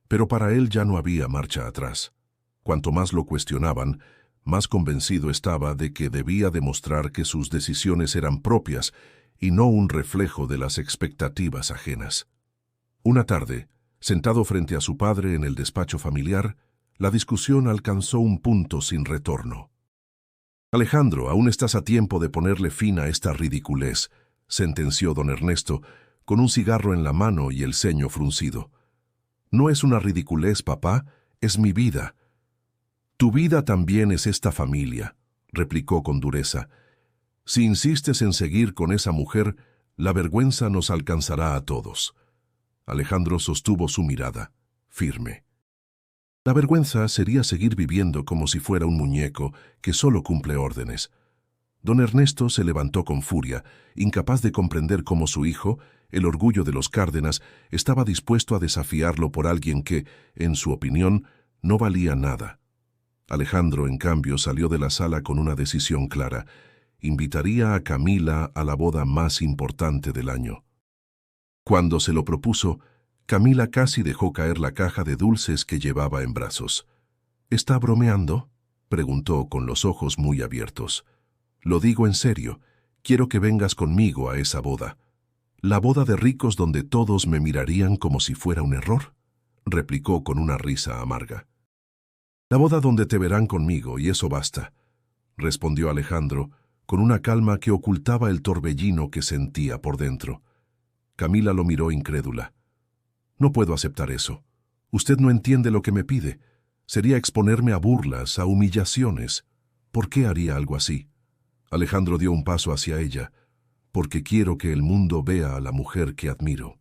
pero para él ya no había marcha atrás. Cuanto más lo cuestionaban, más convencido estaba de que debía demostrar que sus decisiones eran propias y no un reflejo de las expectativas ajenas. Una tarde, sentado frente a su padre en el despacho familiar, la discusión alcanzó un punto sin retorno. Alejandro, aún estás a tiempo de ponerle fin a esta ridiculez, sentenció don Ernesto, con un cigarro en la mano y el ceño fruncido. No es una ridiculez, papá, es mi vida. Tu vida también es esta familia, replicó con dureza. Si insistes en seguir con esa mujer, la vergüenza nos alcanzará a todos. Alejandro sostuvo su mirada, firme. La vergüenza sería seguir viviendo como si fuera un muñeco que solo cumple órdenes. Don Ernesto se levantó con furia, incapaz de comprender cómo su hijo, el orgullo de los Cárdenas, estaba dispuesto a desafiarlo por alguien que, en su opinión, no valía nada. Alejandro, en cambio, salió de la sala con una decisión clara. Invitaría a Camila a la boda más importante del año. Cuando se lo propuso, Camila casi dejó caer la caja de dulces que llevaba en brazos. ¿Está bromeando?, preguntó con los ojos muy abiertos. Lo digo en serio, quiero que vengas conmigo a esa boda. ¿La boda de ricos donde todos me mirarían como si fuera un error?, replicó con una risa amarga. La boda donde te verán conmigo, y eso basta, respondió Alejandro, con una calma que ocultaba el torbellino que sentía por dentro. Camila lo miró incrédula. No puedo aceptar eso. Usted no entiende lo que me pide. Sería exponerme a burlas, a humillaciones. ¿Por qué haría algo así? Alejandro dio un paso hacia ella, porque quiero que el mundo vea a la mujer que admiro.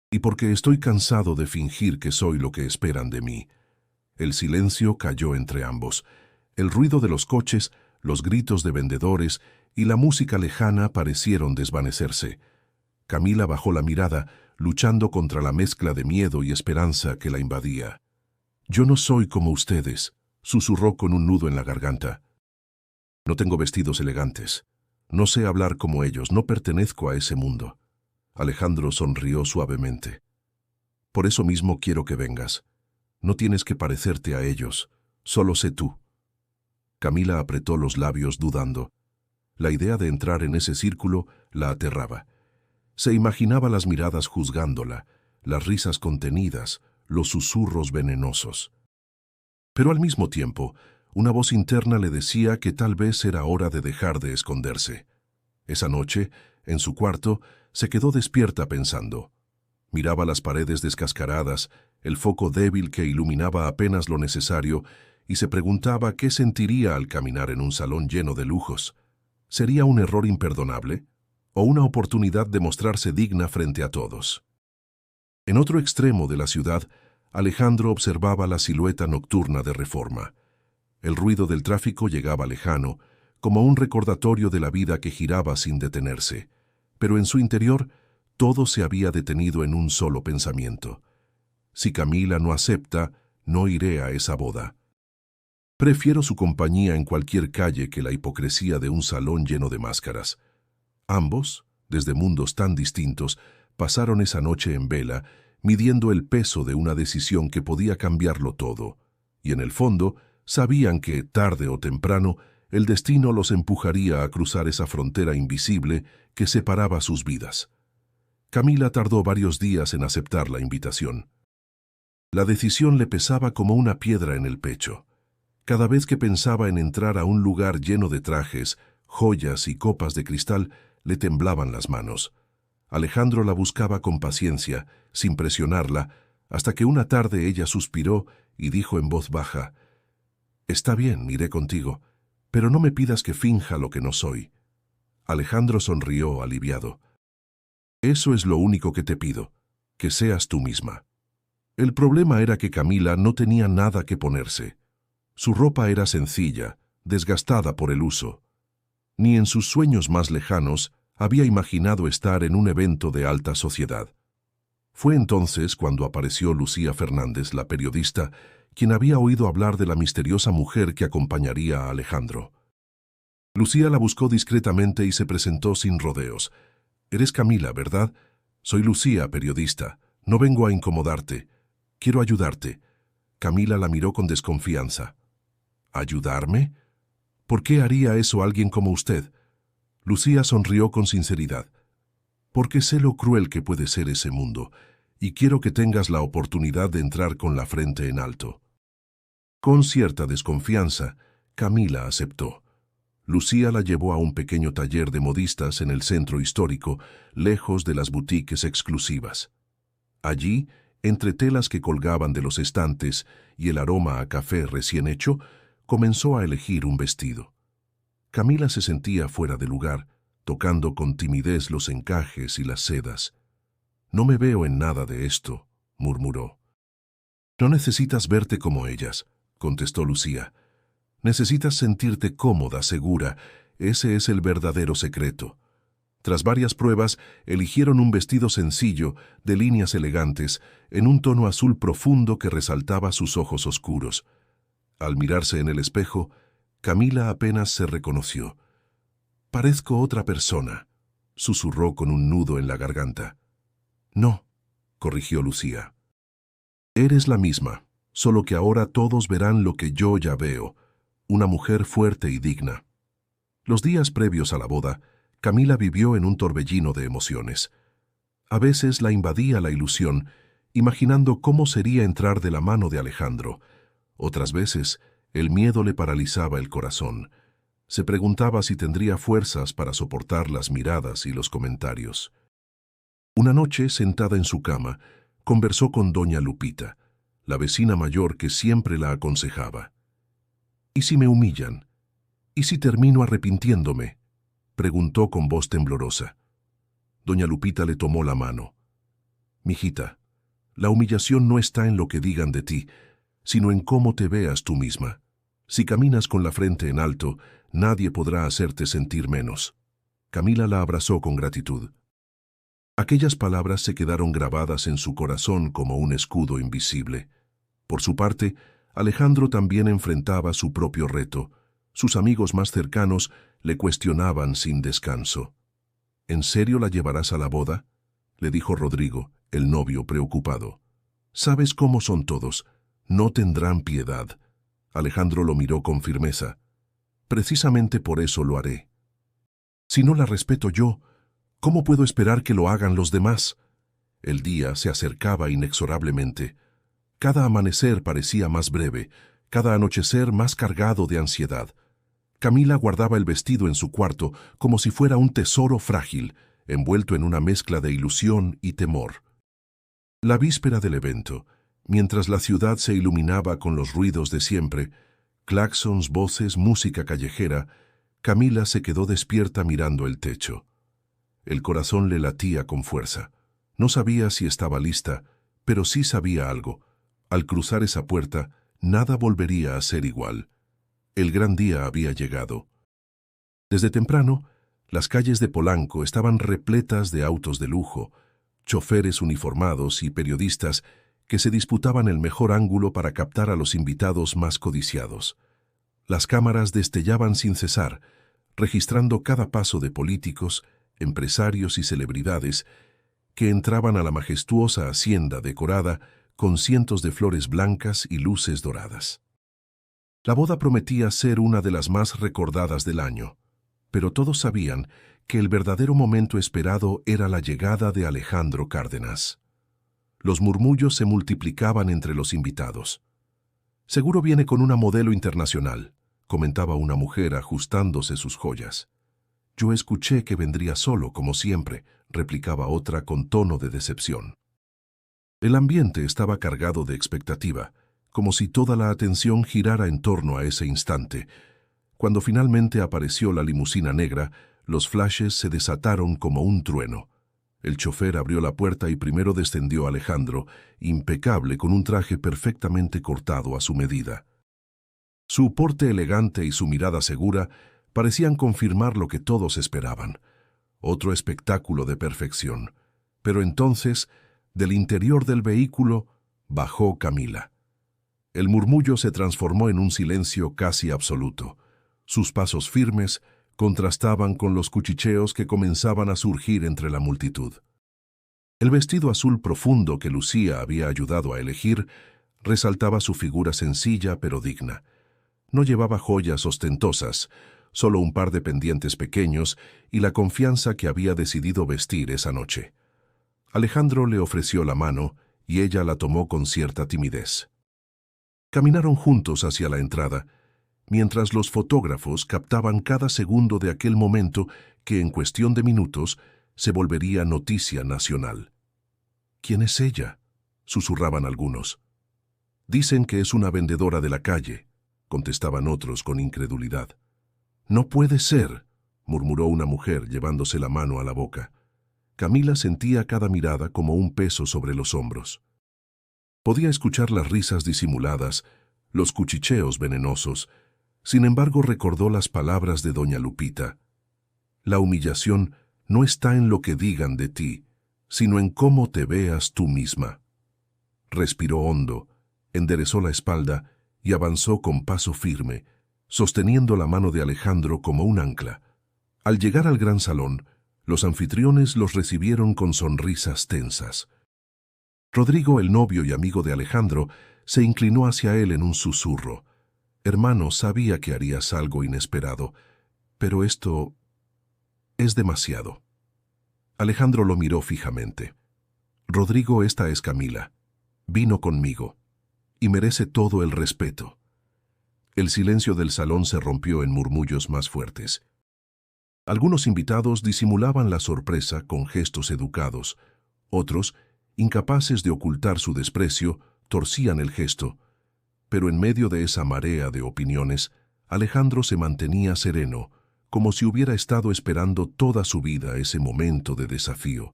Y porque estoy cansado de fingir que soy lo que esperan de mí. El silencio cayó entre ambos. El ruido de los coches, los gritos de vendedores y la música lejana parecieron desvanecerse. Camila bajó la mirada, luchando contra la mezcla de miedo y esperanza que la invadía. «Yo no soy como ustedes», susurró con un nudo en la garganta. «No tengo vestidos elegantes. No sé hablar como ellos, no pertenezco a ese mundo». Alejandro sonrió suavemente. «Por eso mismo quiero que vengas. No tienes que parecerte a ellos, solo sé tú». Camila apretó los labios dudando. La idea de entrar en ese círculo la aterraba. Se imaginaba las miradas juzgándola, las risas contenidas, los susurros venenosos. Pero al mismo tiempo, una voz interna le decía que tal vez era hora de dejar de esconderse. Esa noche, en su cuarto, se quedó despierta pensando. Miraba las paredes descascaradas, el foco débil que iluminaba apenas lo necesario, y se preguntaba qué sentiría al caminar en un salón lleno de lujos. ¿Sería un error imperdonable? ¿O una oportunidad de mostrarse digna frente a todos? En otro extremo de la ciudad, Alejandro observaba la silueta nocturna de Reforma. El ruido del tráfico llegaba lejano, como un recordatorio de la vida que giraba sin detenerse. Pero en su interior, todo se había detenido en un solo pensamiento. Si Camila no acepta, no iré a esa boda. Prefiero su compañía en cualquier calle que la hipocresía de un salón lleno de máscaras. Ambos, desde mundos tan distintos, pasaron esa noche en vela, midiendo el peso de una decisión que podía cambiarlo todo, y en el fondo sabían que, tarde o temprano, el destino los empujaría a cruzar esa frontera invisible que separaba sus vidas. Camila tardó varios días en aceptar la invitación. La decisión le pesaba como una piedra en el pecho. Cada vez que pensaba en entrar a un lugar lleno de trajes, joyas y copas de cristal, le temblaban las manos. Alejandro la buscaba con paciencia, sin presionarla, hasta que una tarde ella suspiró y dijo en voz baja: «Está bien, iré contigo, pero no me pidas que finja lo que no soy». Alejandro sonrió aliviado. «Eso es lo único que te pido, que seas tú misma». El problema era que Camila no tenía nada que ponerse. Su ropa era sencilla, desgastada por el uso. Ni en sus sueños más lejanos había imaginado estar en un evento de alta sociedad. Fue entonces cuando apareció Lucía Fernández, la periodista, quien había oído hablar de la misteriosa mujer que acompañaría a Alejandro. Lucía la buscó discretamente y se presentó sin rodeos. «Eres Camila, ¿verdad? Soy Lucía, periodista. No vengo a incomodarte. Quiero ayudarte». Camila la miró con desconfianza. «¿Ayudarme? ¿Por qué haría eso alguien como usted?» Lucía sonrió con sinceridad. «Porque sé lo cruel que puede ser ese mundo, y quiero que tengas la oportunidad de entrar con la frente en alto». Con cierta desconfianza, Camila aceptó. Lucía la llevó a un pequeño taller de modistas en el centro histórico, lejos de las boutiques exclusivas. Allí, entre telas que colgaban de los estantes y el aroma a café recién hecho, comenzó a elegir un vestido. Camila se sentía fuera de lugar, tocando con timidez los encajes y las sedas. «No me veo en nada de esto», murmuró. «No necesitas verte como ellas», contestó Lucía. «Necesitas sentirte cómoda, segura. Ese es el verdadero secreto». Tras varias pruebas, eligieron un vestido sencillo, de líneas elegantes, en un tono azul profundo que resaltaba sus ojos oscuros. Al mirarse en el espejo, Camila apenas se reconoció. «Parezco otra persona», susurró con un nudo en la garganta. «No», corrigió Lucía. «Eres la misma, solo que ahora todos verán lo que yo ya veo, una mujer fuerte y digna». Los días previos a la boda, Camila vivió en un torbellino de emociones. A veces la invadía la ilusión, imaginando cómo sería entrar de la mano de Alejandro. Otras veces, el miedo le paralizaba el corazón. Se preguntaba si tendría fuerzas para soportar las miradas y los comentarios. Una noche, sentada en su cama, conversó con doña Lupita, la vecina mayor que siempre la aconsejaba. «¿Y si me humillan? ¿Y si termino arrepintiéndome?», preguntó con voz temblorosa. Doña Lupita le tomó la mano. «Mijita, la humillación no está en lo que digan de ti, sino en cómo te veas tú misma. Si caminas con la frente en alto, nadie podrá hacerte sentir menos». Camila la abrazó con gratitud. Aquellas palabras se quedaron grabadas en su corazón como un escudo invisible. Por su parte, Alejandro también enfrentaba su propio reto. Sus amigos más cercanos le cuestionaban sin descanso. «¿En serio la llevarás a la boda?», le dijo Rodrigo, el novio preocupado. «Sabes cómo son todos. No tendrán piedad». Alejandro lo miró con firmeza. Precisamente por eso lo haré. Si no la respeto yo, ¿cómo puedo esperar que lo hagan los demás? El día se acercaba inexorablemente. Cada amanecer parecía más breve, cada anochecer más cargado de ansiedad. Camila guardaba el vestido en su cuarto como si fuera un tesoro frágil, envuelto en una mezcla de ilusión y temor. La víspera del evento, mientras la ciudad se iluminaba con los ruidos de siempre, claxons, voces, música callejera, Camila se quedó despierta mirando el techo. El corazón le latía con fuerza. No sabía si estaba lista, pero sí sabía algo. Al cruzar esa puerta, nada volvería a ser igual. El gran día había llegado. Desde temprano, las calles de Polanco estaban repletas de autos de lujo, choferes uniformados y periodistas que se disputaban el mejor ángulo para captar a los invitados más codiciados. Las cámaras destellaban sin cesar, registrando cada paso de políticos, empresarios y celebridades que entraban a la majestuosa hacienda decorada con cientos de flores blancas y luces doradas. La boda prometía ser una de las más recordadas del año, pero todos sabían que el verdadero momento esperado era la llegada de Alejandro Cárdenas. Los murmullos se multiplicaban entre los invitados. «Seguro viene con una modelo internacional», comentaba una mujer ajustándose sus joyas. «Yo escuché que vendría solo, como siempre», replicaba otra con tono de decepción. El ambiente estaba cargado de expectativa, como si toda la atención girara en torno a ese instante. Cuando finalmente apareció la limusina negra, los flashes se desataron como un trueno. El chofer abrió la puerta y primero descendió Alejandro, impecable con un traje perfectamente cortado a su medida. Su porte elegante y su mirada segura parecían confirmar lo que todos esperaban. Otro espectáculo de perfección. Pero entonces, del interior del vehículo, bajó Camila. El murmullo se transformó en un silencio casi absoluto. Sus pasos firmes contrastaban con los cuchicheos que comenzaban a surgir entre la multitud. El vestido azul profundo que Lucía había ayudado a elegir resaltaba su figura sencilla pero digna. No llevaba joyas ostentosas, solo un par de pendientes pequeños y la confianza que había decidido vestir esa noche. Alejandro le ofreció la mano y ella la tomó con cierta timidez. Caminaron juntos hacia la entrada, mientras los fotógrafos captaban cada segundo de aquel momento que en cuestión de minutos se volvería noticia nacional. «¿Quién es ella?», susurraban algunos. «Dicen que es una vendedora de la calle», contestaban otros con incredulidad. «No puede ser», murmuró una mujer llevándose la mano a la boca. Camila sentía cada mirada como un peso sobre los hombros. Podía escuchar las risas disimuladas, los cuchicheos venenosos. Sin embargo, recordó las palabras de doña Lupita. «La humillación no está en lo que digan de ti, sino en cómo te veas tú misma». Respiró hondo, enderezó la espalda y avanzó con paso firme, sosteniendo la mano de Alejandro como un ancla. Al llegar al gran salón, los anfitriones los recibieron con sonrisas tensas. Rodrigo, el novio y amigo de Alejandro, se inclinó hacia él en un susurro. «Hermano, sabía que harías algo inesperado, pero esto es demasiado». Alejandro lo miró fijamente. «Rodrigo, esta es Camila. Vino conmigo y merece todo el respeto». El silencio del salón se rompió en murmullos más fuertes. Algunos invitados disimulaban la sorpresa con gestos educados. Otros, incapaces de ocultar su desprecio, torcían el gesto. Pero en medio de esa marea de opiniones, Alejandro se mantenía sereno, como si hubiera estado esperando toda su vida ese momento de desafío.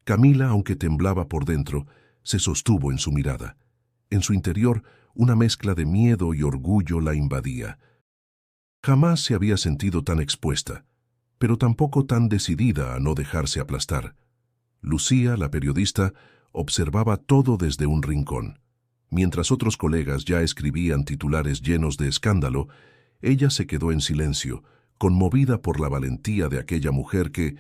Camila, aunque temblaba por dentro, se sostuvo en su mirada. En su interior, una mezcla de miedo y orgullo la invadía. Jamás se había sentido tan expuesta, pero tampoco tan decidida a no dejarse aplastar. Lucía, la periodista, observaba todo desde un rincón. Mientras otros colegas ya escribían titulares llenos de escándalo, ella se quedó en silencio, conmovida por la valentía de aquella mujer que,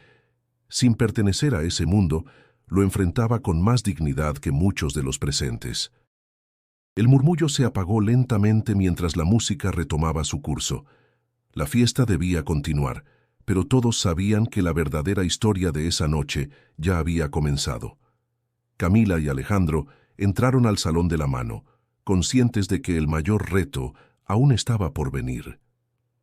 sin pertenecer a ese mundo, lo enfrentaba con más dignidad que muchos de los presentes. El murmullo se apagó lentamente mientras la música retomaba su curso. La fiesta debía continuar, pero todos sabían que la verdadera historia de esa noche ya había comenzado. Camila y Alejandro entraron al Salón de la Mano, conscientes de que el mayor reto aún estaba por venir.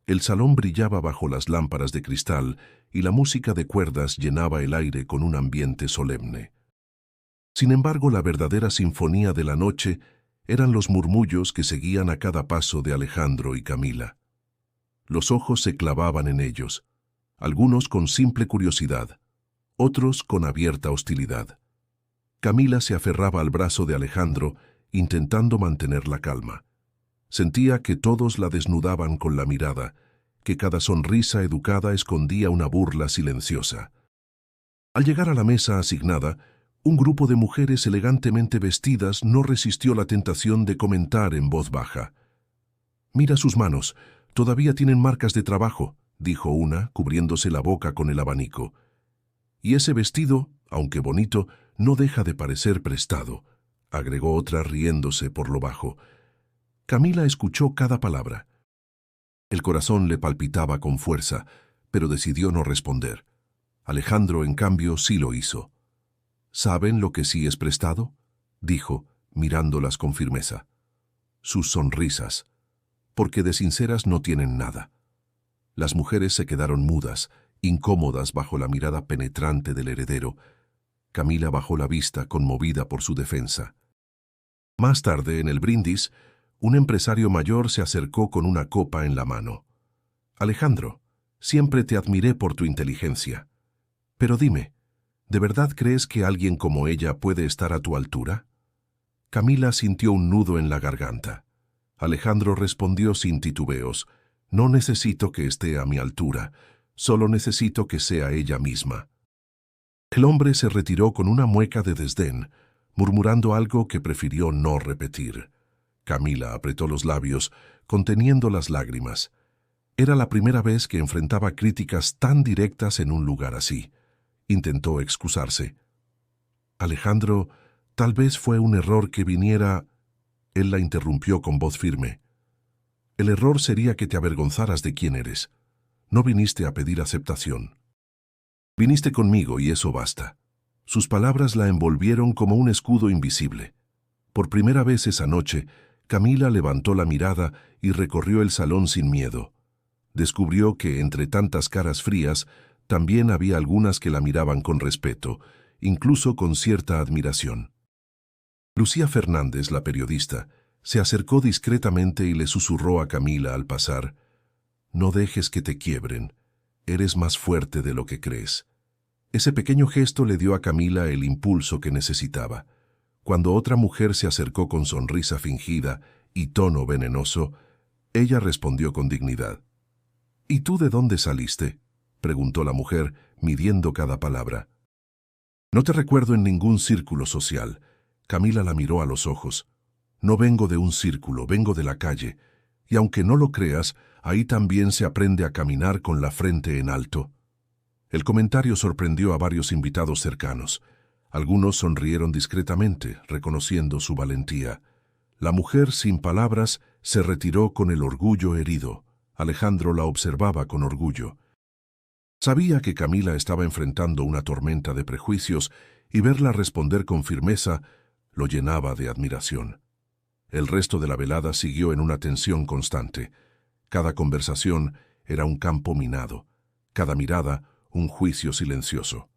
El salón brillaba bajo las lámparas de cristal y la música de cuerdas llenaba el aire con un ambiente solemne. Sin embargo, la verdadera sinfonía de la noche eran los murmullos que seguían a cada paso de Alejandro y Camila. Los ojos se clavaban en ellos, algunos con simple curiosidad, otros con abierta hostilidad. Camila se aferraba al brazo de Alejandro, intentando mantener la calma. Sentía que todos la desnudaban con la mirada, que cada sonrisa educada escondía una burla silenciosa. Al llegar a la mesa asignada, un grupo de mujeres elegantemente vestidas no resistió la tentación de comentar en voz baja. «Mira sus manos, todavía tienen marcas de trabajo», dijo una, cubriéndose la boca con el abanico. «Y ese vestido, aunque bonito, no deja de parecer prestado», agregó otra riéndose por lo bajo. Camila escuchó cada palabra. El corazón le palpitaba con fuerza, pero decidió no responder. Alejandro, en cambio, sí lo hizo. «¿Saben lo que sí es prestado?», dijo, mirándolas con firmeza. «Sus sonrisas, porque de sinceras no tienen nada». Las mujeres se quedaron mudas, incómodas bajo la mirada penetrante del heredero. Camila bajó la vista, conmovida por su defensa. Más tarde, en el brindis, un empresario mayor se acercó con una copa en la mano. «Alejandro, siempre te admiré por tu inteligencia. Pero dime, ¿de verdad crees que alguien como ella puede estar a tu altura?». Camila sintió un nudo en la garganta. Alejandro respondió sin titubeos: «No necesito que esté a mi altura, solo necesito que sea ella misma». El hombre se retiró con una mueca de desdén, murmurando algo que prefirió no repetir. Camila apretó los labios, conteniendo las lágrimas. Era la primera vez que enfrentaba críticas tan directas en un lugar así. Intentó excusarse. «Alejandro, tal vez fue un error que viniera...». Él la interrumpió con voz firme. «El error sería que te avergonzaras de quién eres. No viniste a pedir aceptación. Viniste conmigo y eso basta». Sus palabras la envolvieron como un escudo invisible. Por primera vez esa noche, Camila levantó la mirada y recorrió el salón sin miedo. Descubrió que entre tantas caras frías, también había algunas que la miraban con respeto, incluso con cierta admiración. Lucía Fernández, la periodista, se acercó discretamente y le susurró a Camila al pasar: «No dejes que te quiebren. Eres más fuerte de lo que crees». Ese pequeño gesto le dio a Camila el impulso que necesitaba. Cuando otra mujer se acercó con sonrisa fingida y tono venenoso, ella respondió con dignidad. «¿Y tú de dónde saliste?», preguntó la mujer, midiendo cada palabra. «No te recuerdo en ningún círculo social». Camila la miró a los ojos. «No vengo de un círculo, vengo de la calle. Y aunque no lo creas, ahí también se aprende a caminar con la frente en alto». El comentario sorprendió a varios invitados cercanos. Algunos sonrieron discretamente, reconociendo su valentía. La mujer, sin palabras, se retiró con el orgullo herido. Alejandro la observaba con orgullo. Sabía que Camila estaba enfrentando una tormenta de prejuicios y verla responder con firmeza lo llenaba de admiración. El resto de la velada siguió en una tensión constante. Cada conversación era un campo minado, cada mirada un juicio silencioso.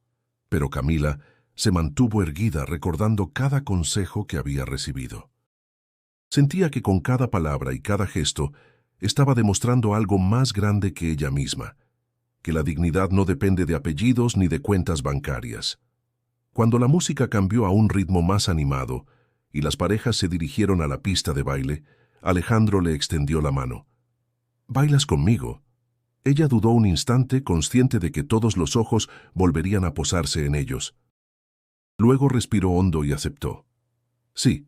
Pero Camila se mantuvo erguida recordando cada consejo que había recibido. Sentía que con cada palabra y cada gesto estaba demostrando algo más grande que ella misma, que la dignidad no depende de apellidos ni de cuentas bancarias. Cuando la música cambió a un ritmo más animado y las parejas se dirigieron a la pista de baile, Alejandro le extendió la mano. «¿Bailas conmigo?». Ella dudó un instante, consciente de que todos los ojos volverían a posarse en ellos. Luego respiró hondo y aceptó. «Sí».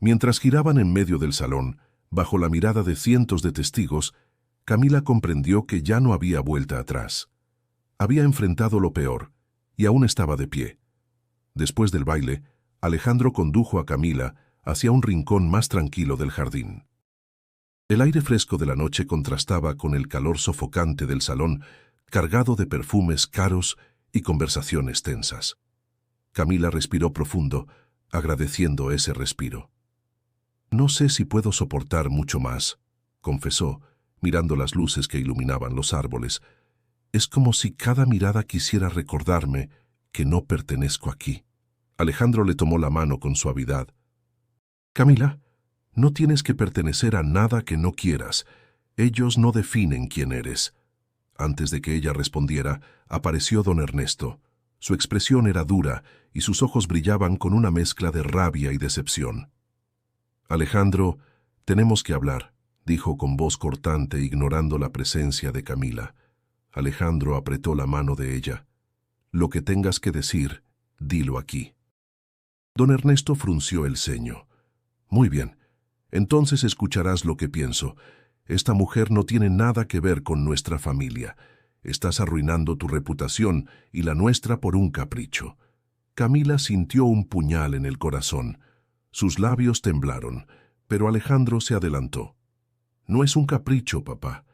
Mientras giraban en medio del salón, bajo la mirada de cientos de testigos, Camila comprendió que ya no había vuelta atrás. Había enfrentado lo peor, y aún estaba de pie. Después del baile, Alejandro condujo a Camila hacia un rincón más tranquilo del jardín. El aire fresco de la noche contrastaba con el calor sofocante del salón, cargado de perfumes caros y conversaciones tensas. Camila respiró profundo, agradeciendo ese respiro. «No sé si puedo soportar mucho más», confesó, mirando las luces que iluminaban los árboles. «Es como si cada mirada quisiera recordarme que no pertenezco aquí». Alejandro le tomó la mano con suavidad. «Camila, no tienes que pertenecer a nada que no quieras. Ellos no definen quién eres». Antes de que ella respondiera, apareció don Ernesto. Su expresión era dura y sus ojos brillaban con una mezcla de rabia y decepción. «Alejandro, tenemos que hablar», dijo con voz cortante, ignorando la presencia de Camila. Alejandro apretó la mano de ella. «Lo que tengas que decir, dilo aquí». Don Ernesto frunció el ceño. «Muy bien, entonces escucharás lo que pienso. Esta mujer no tiene nada que ver con nuestra familia. Estás arruinando tu reputación y la nuestra por un capricho». Camila sintió un puñal en el corazón. Sus labios temblaron, pero Alejandro se adelantó. «No es un capricho, papá.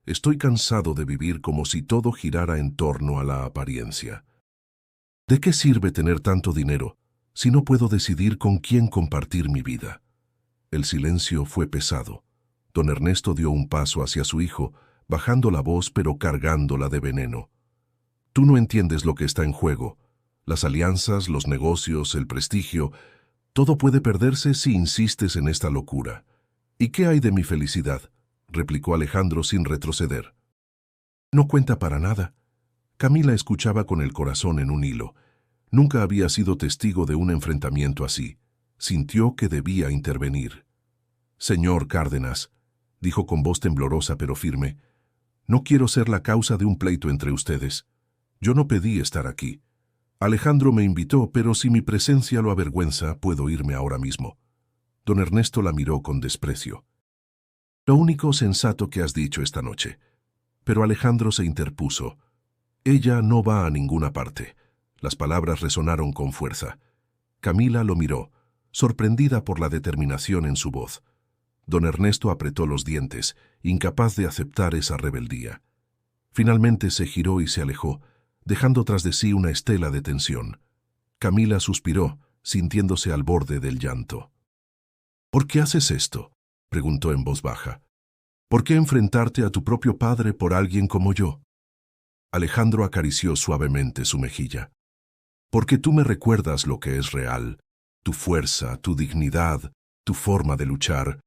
Estoy cansado de vivir como si todo girara en torno a la apariencia. ¿De qué sirve tener tanto dinero si no puedo decidir con quién compartir mi vida?» El silencio fue pesado. Don Ernesto dio un paso hacia su hijo, bajando la voz pero cargándola de veneno. «Tú no entiendes lo que está en juego. Las alianzas, los negocios, el prestigio, todo puede perderse si insistes en esta locura». «¿Y qué hay de mi felicidad?», replicó Alejandro sin retroceder. «No cuenta para nada». Camila escuchaba con el corazón en un hilo. Nunca había sido testigo de un enfrentamiento así. Sintió que debía intervenir. «Señor Cárdenas», dijo con voz temblorosa pero firme, «no quiero ser la causa de un pleito entre ustedes. Yo no pedí estar aquí. Alejandro me invitó, pero si mi presencia lo avergüenza, puedo irme ahora mismo». Don Ernesto la miró con desprecio. «Lo único sensato que has dicho esta noche». Pero Alejandro se interpuso. «Ella no va a ninguna parte». Las palabras resonaron con fuerza. Camila lo miró, sorprendida por la determinación en su voz. Don Ernesto apretó los dientes, incapaz de aceptar esa rebeldía. Finalmente se giró y se alejó, dejando tras de sí una estela de tensión. Camila suspiró, sintiéndose al borde del llanto. «¿Por qué haces esto?», preguntó en voz baja. «¿Por qué enfrentarte a tu propio padre por alguien como yo?». Alejandro acarició suavemente su mejilla. «Porque tú me recuerdas lo que es real, tu fuerza, tu dignidad, tu forma de luchar.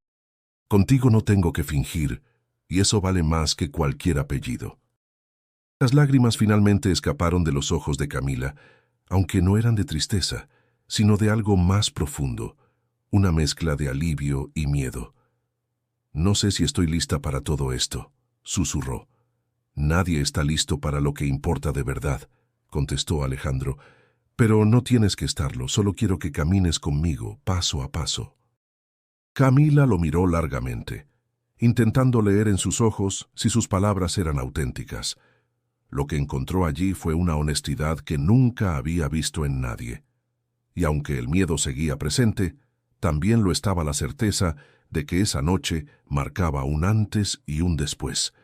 Contigo no tengo que fingir, y eso vale más que cualquier apellido». Las lágrimas finalmente escaparon de los ojos de Camila, aunque no eran de tristeza, sino de algo más profundo, una mezcla de alivio y miedo. «No sé si estoy lista para todo esto», susurró. «Nadie está listo para lo que importa de verdad», contestó Alejandro. «Pero no tienes que estarlo, solo quiero que camines conmigo, paso a paso». Camila lo miró largamente, intentando leer en sus ojos si sus palabras eran auténticas. Lo que encontró allí fue una honestidad que nunca había visto en nadie. Y aunque el miedo seguía presente, también lo estaba la certeza de que esa noche marcaba un antes y un después.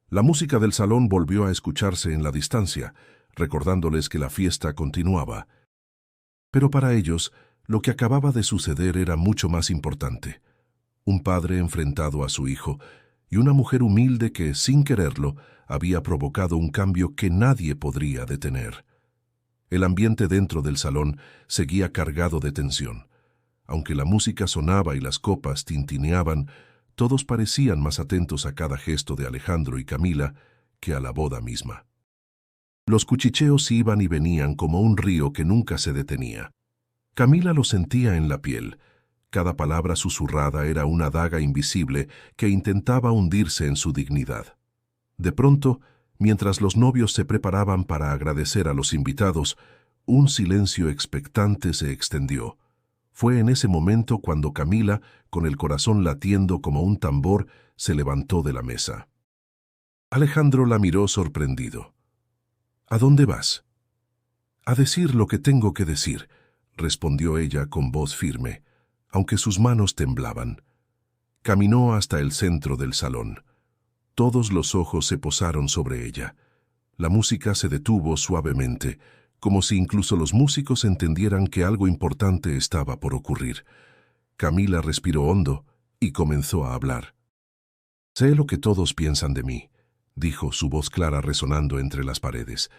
La música del salón volvió a escucharse en la distancia, recordándoles que la fiesta continuaba. Pero para ellos, lo que acababa de suceder era mucho más importante. Un padre enfrentado a su hijo y una mujer humilde que, sin quererlo, había provocado un cambio que nadie podría detener. El ambiente dentro del salón seguía cargado de tensión. Aunque la música sonaba y las copas tintineaban, todos parecían más atentos a cada gesto de Alejandro y Camila que a la boda misma. Los cuchicheos iban y venían como un río que nunca se detenía. Camila lo sentía en la piel. Cada palabra susurrada era una daga invisible que intentaba hundirse en su dignidad. De pronto, mientras los novios se preparaban para agradecer a los invitados, un silencio expectante se extendió. Fue en ese momento cuando Camila, con el corazón latiendo como un tambor, se levantó de la mesa. Alejandro la miró sorprendido. «¿A dónde vas?». «A decir lo que tengo que decir», respondió ella con voz firme, aunque sus manos temblaban. Caminó hasta el centro del salón. Todos los ojos se posaron sobre ella. La música se detuvo suavemente, como si incluso los músicos entendieran que algo importante estaba por ocurrir. Camila respiró hondo y comenzó a hablar. «Sé lo que todos piensan de mí», dijo, su voz clara resonando entre las paredes.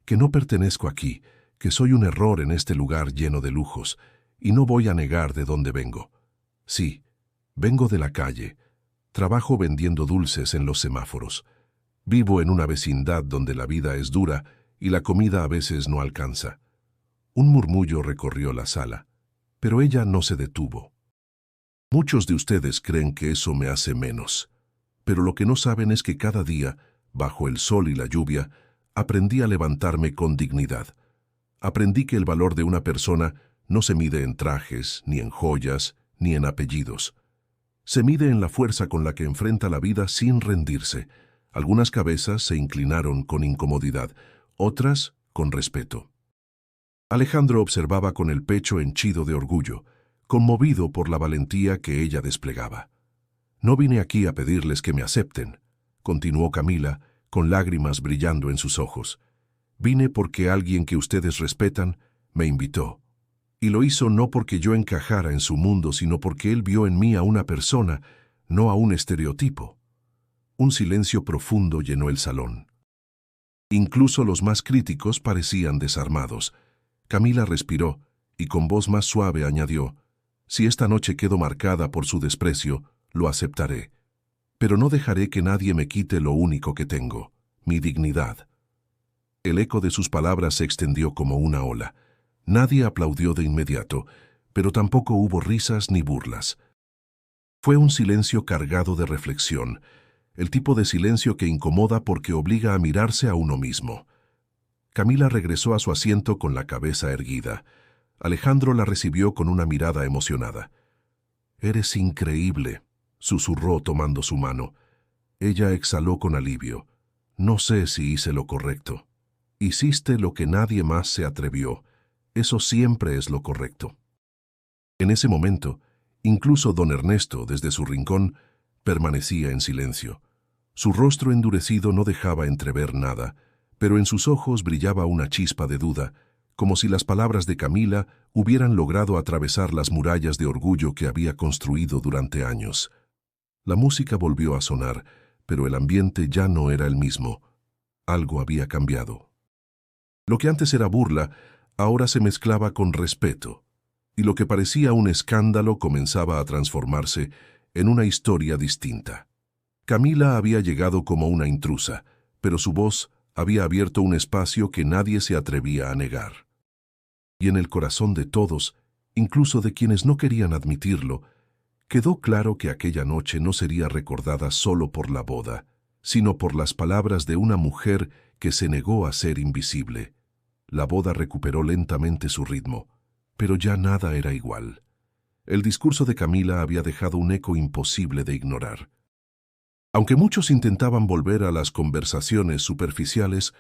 «Que no pertenezco aquí, que soy un error en este lugar lleno de lujos, y no voy a negar de dónde vengo. Sí, vengo de la calle. Trabajo vendiendo dulces en los semáforos. Vivo en una vecindad donde la vida es dura y la comida a veces no alcanza». Un murmullo recorrió la sala, pero ella no se detuvo. «Muchos de ustedes creen que eso me hace menos, pero lo que no saben es que cada día, bajo el sol y la lluvia, aprendí a levantarme con dignidad. Aprendí que el valor de una persona no se mide en trajes, ni en joyas, ni en apellidos. Se mide en la fuerza con la que enfrenta la vida sin rendirse. Algunas cabezas se inclinaron con incomodidad, otras con respeto». Alejandro observaba con el pecho henchido de orgullo, conmovido por la valentía que ella desplegaba. «No vine aquí a pedirles que me acepten», continuó Camila, con lágrimas brillando en sus ojos. «Vine porque alguien que ustedes respetan me invitó. Y lo hizo no porque yo encajara en su mundo, sino porque él vio en mí a una persona, no a un estereotipo». Un silencio profundo llenó el salón. Incluso los más críticos parecían desarmados. Camila respiró y con voz más suave añadió: «Si esta noche quedo marcada por su desprecio, lo aceptaré. Pero no dejaré que nadie me quite lo único que tengo, mi dignidad». El eco de sus palabras se extendió como una ola. Nadie aplaudió de inmediato, pero tampoco hubo risas ni burlas. Fue un silencio cargado de reflexión, el tipo de silencio que incomoda porque obliga a mirarse a uno mismo. Camila regresó a su asiento con la cabeza erguida. Alejandro la recibió con una mirada emocionada. «Eres increíble», susurró tomando su mano. Ella exhaló con alivio. «No sé si hice lo correcto». «Hiciste lo que nadie más se atrevió. Eso siempre es lo correcto». En ese momento, incluso don Ernesto, desde su rincón, permanecía en silencio. Su rostro endurecido no dejaba entrever nada, pero en sus ojos brillaba una chispa de duda, como si las palabras de Camila hubieran logrado atravesar las murallas de orgullo que había construido durante años. La música volvió a sonar, pero el ambiente ya no era el mismo. Algo había cambiado. Lo que antes era burla, ahora se mezclaba con respeto, y lo que parecía un escándalo comenzaba a transformarse en una historia distinta. Camila había llegado como una intrusa, pero su voz había abierto un espacio que nadie se atrevía a negar. Y en el corazón de todos, incluso de quienes no querían admitirlo, quedó claro que aquella noche no sería recordada solo por la boda, sino por las palabras de una mujer que se negó a ser invisible. La boda recuperó lentamente su ritmo, pero ya nada era igual. El discurso de Camila había dejado un eco imposible de ignorar. Aunque muchos intentaban volver a las conversaciones superficiales,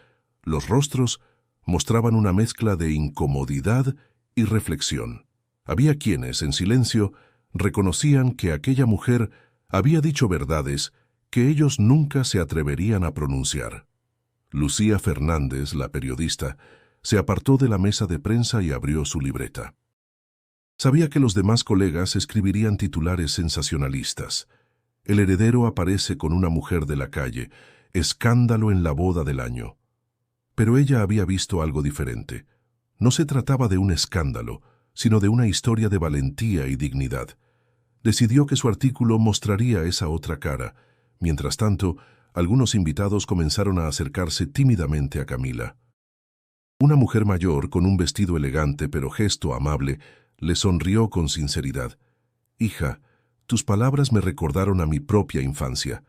los rostros mostraban una mezcla de incomodidad y reflexión. Había quienes, en silencio, reconocían que aquella mujer había dicho verdades que ellos nunca se atreverían a pronunciar. Lucía Fernández, la periodista, se apartó de la mesa de prensa y abrió su libreta. Sabía que los demás colegas escribirían titulares sensacionalistas. El heredero aparece con una mujer de la calle, escándalo en la boda del año. Pero ella había visto algo diferente. No se trataba de un escándalo, sino de una historia de valentía y dignidad. Decidió que su artículo mostraría esa otra cara. Mientras tanto, algunos invitados comenzaron a acercarse tímidamente a Camila. Una mujer mayor, con un vestido elegante pero gesto amable, le sonrió con sinceridad. «Hija, tus palabras me recordaron a mi propia infancia.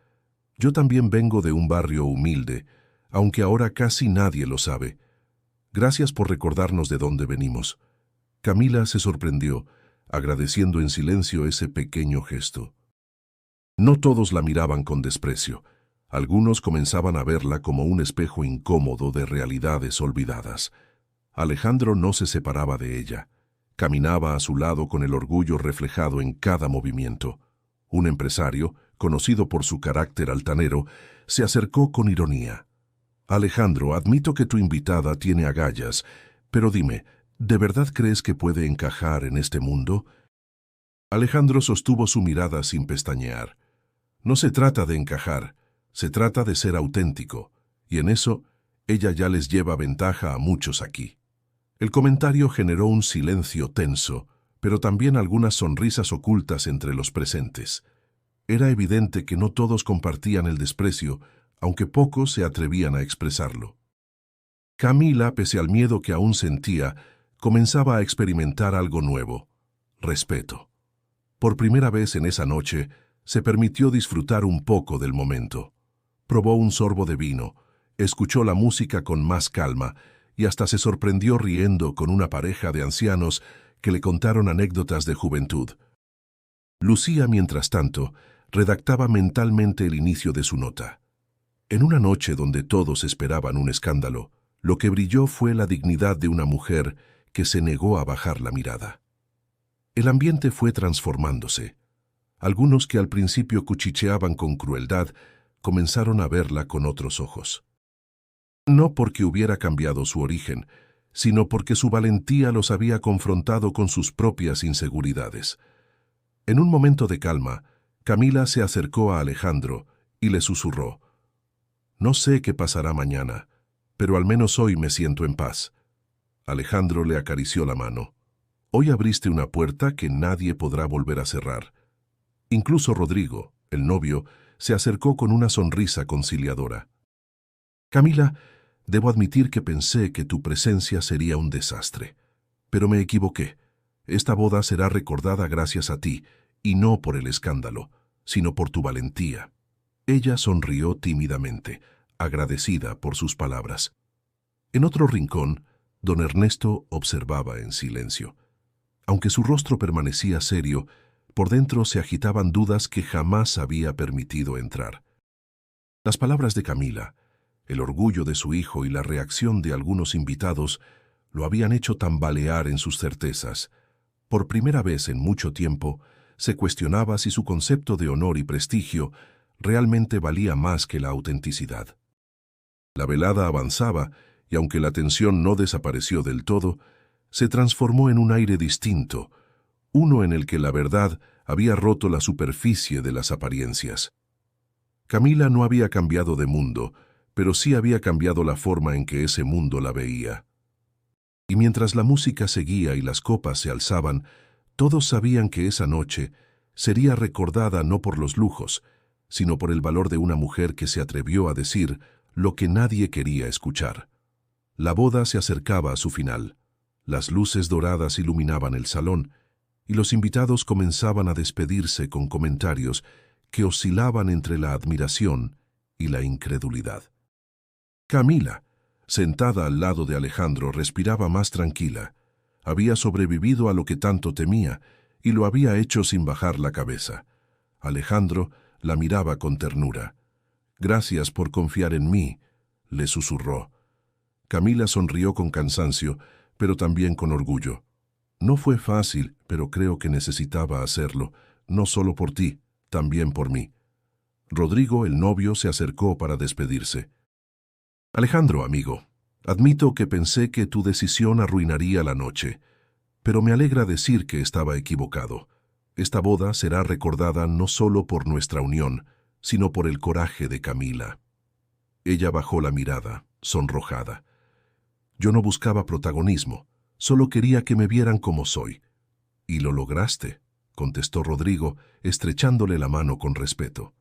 Yo también vengo de un barrio humilde, aunque ahora casi nadie lo sabe. Gracias por recordarnos de dónde venimos». Camila se sorprendió, agradeciendo en silencio ese pequeño gesto. No todos la miraban con desprecio. Algunos comenzaban a verla como un espejo incómodo de realidades olvidadas. Alejandro no se separaba de ella. Caminaba a su lado con el orgullo reflejado en cada movimiento. Un empresario, conocido por su carácter altanero, se acercó con ironía. Alejandro, admito que tu invitada tiene agallas, pero dime, ¿de verdad crees que puede encajar en este mundo? Alejandro sostuvo su mirada sin pestañear. No se trata de encajar, se trata de ser auténtico, y en eso ella ya les lleva ventaja a muchos aquí. El comentario generó un silencio tenso, pero también algunas sonrisas ocultas entre los presentes. Era evidente que no todos compartían el desprecio, aunque pocos se atrevían a expresarlo. Camila, pese al miedo que aún sentía, comenzaba a experimentar algo nuevo: respeto. Por primera vez en esa noche, se permitió disfrutar un poco del momento. Probó un sorbo de vino, escuchó la música con más calma y hasta se sorprendió riendo con una pareja de ancianos que le contaron anécdotas de juventud. Lucía, mientras tanto, redactaba mentalmente el inicio de su nota. En una noche donde todos esperaban un escándalo, lo que brilló fue la dignidad de una mujer que se negó a bajar la mirada. El ambiente fue transformándose. Algunos que al principio cuchicheaban con crueldad, comenzaron a verla con otros ojos. No porque hubiera cambiado su origen, sino porque su valentía los había confrontado con sus propias inseguridades. En un momento de calma, Camila se acercó a Alejandro y le susurró: «No sé qué pasará mañana, pero al menos hoy me siento en paz». Alejandro le acarició la mano. «Hoy abriste una puerta que nadie podrá volver a cerrar». Incluso Rodrigo, el novio, se acercó con una sonrisa conciliadora. «Camila, debo admitir que pensé que tu presencia sería un desastre. Pero me equivoqué. Esta boda será recordada gracias a ti, y no por el escándalo, sino por tu valentía». Ella sonrió tímidamente, agradecida por sus palabras. En otro rincón, don Ernesto observaba en silencio. Aunque su rostro permanecía serio, por dentro se agitaban dudas que jamás había permitido entrar. Las palabras de Camila, el orgullo de su hijo y la reacción de algunos invitados lo habían hecho tambalear en sus certezas. Por primera vez en mucho tiempo, se cuestionaba si su concepto de honor y prestigio realmente valía más que la autenticidad. La velada avanzaba, y aunque la tensión no desapareció del todo, se transformó en un aire distinto, uno en el que la verdad había roto la superficie de las apariencias. Camila no había cambiado de mundo, pero sí había cambiado la forma en que ese mundo la veía. Y mientras la música seguía y las copas se alzaban, todos sabían que esa noche sería recordada no por los lujos, sino por el valor de una mujer que se atrevió a decir lo que nadie quería escuchar. La boda se acercaba a su final. Las luces doradas iluminaban el salón, y los invitados comenzaban a despedirse con comentarios que oscilaban entre la admiración y la incredulidad. Camila, sentada al lado de Alejandro, respiraba más tranquila. Había sobrevivido a lo que tanto temía, y lo había hecho sin bajar la cabeza. Alejandro la miraba con ternura. «Gracias por confiar en mí», le susurró. Camila sonrió con cansancio, pero también con orgullo. «No fue fácil, pero creo que necesitaba hacerlo, no solo por ti, también por mí». Rodrigo, el novio, se acercó para despedirse. «Alejandro, amigo, admito que pensé que tu decisión arruinaría la noche, pero me alegra decir que estaba equivocado. Esta boda será recordada no solo por nuestra unión, sino por el coraje de Camila». Ella bajó la mirada, sonrojada. «Yo no buscaba protagonismo, solo quería que me vieran como soy». «Y lo lograste», contestó Rodrigo, estrechándole la mano con respeto.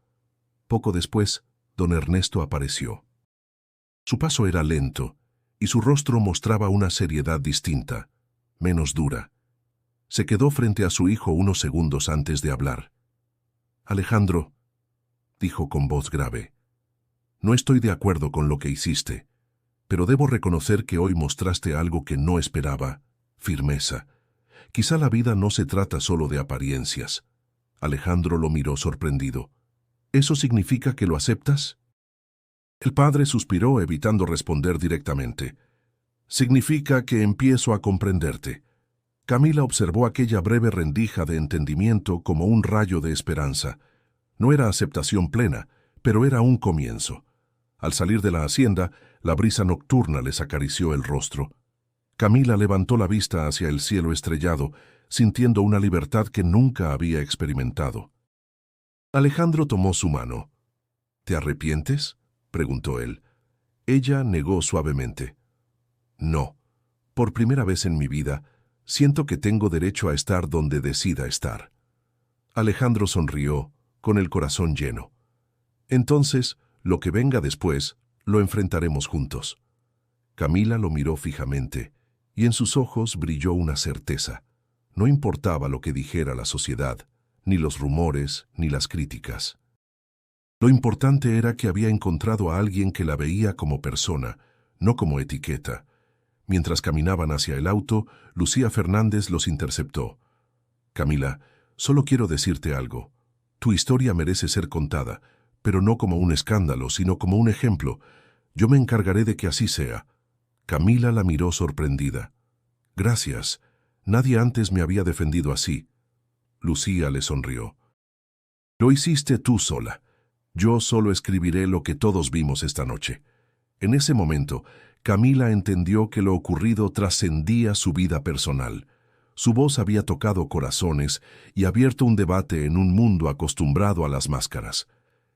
Poco después, don Ernesto apareció. Su paso era lento, y su rostro mostraba una seriedad distinta, menos dura. Se quedó frente a su hijo unos segundos antes de hablar. «Alejandro», dijo con voz grave, «no estoy de acuerdo con lo que hiciste, pero debo reconocer que hoy mostraste algo que no esperaba: firmeza. Quizá la vida no se trata solo de apariencias». Alejandro lo miró sorprendido. «¿Eso significa que lo aceptas?». El padre suspiró, evitando responder directamente. «Significa que empiezo a comprenderte». Camila observó aquella breve rendija de entendimiento como un rayo de esperanza. No era aceptación plena, pero era un comienzo. Al salir de la hacienda, la brisa nocturna les acarició el rostro. Camila levantó la vista hacia el cielo estrellado, sintiendo una libertad que nunca había experimentado. Alejandro tomó su mano. ¿Te arrepientes?, preguntó él. Ella negó suavemente. No. Por primera vez en mi vida, siento que tengo derecho a estar donde decida estar. Alejandro sonrió, con el corazón lleno. Entonces, lo que venga después, lo enfrentaremos juntos. Camila lo miró fijamente, y en sus ojos brilló una certeza. No importaba lo que dijera la sociedad, ni los rumores, ni las críticas. Lo importante era que había encontrado a alguien que la veía como persona, no como etiqueta. Mientras caminaban hacia el auto, Lucía Fernández los interceptó. Camila, solo quiero decirte algo. Tu historia merece ser contada, pero no como un escándalo, sino como un ejemplo. Yo me encargaré de que así sea. Camila la miró sorprendida. Gracias. Nadie antes me había defendido así. Lucía le sonrió. Lo hiciste tú sola. Yo solo escribiré lo que todos vimos esta noche. En ese momento, Camila entendió que lo ocurrido trascendía su vida personal. Su voz había tocado corazones y abierto un debate en un mundo acostumbrado a las máscaras.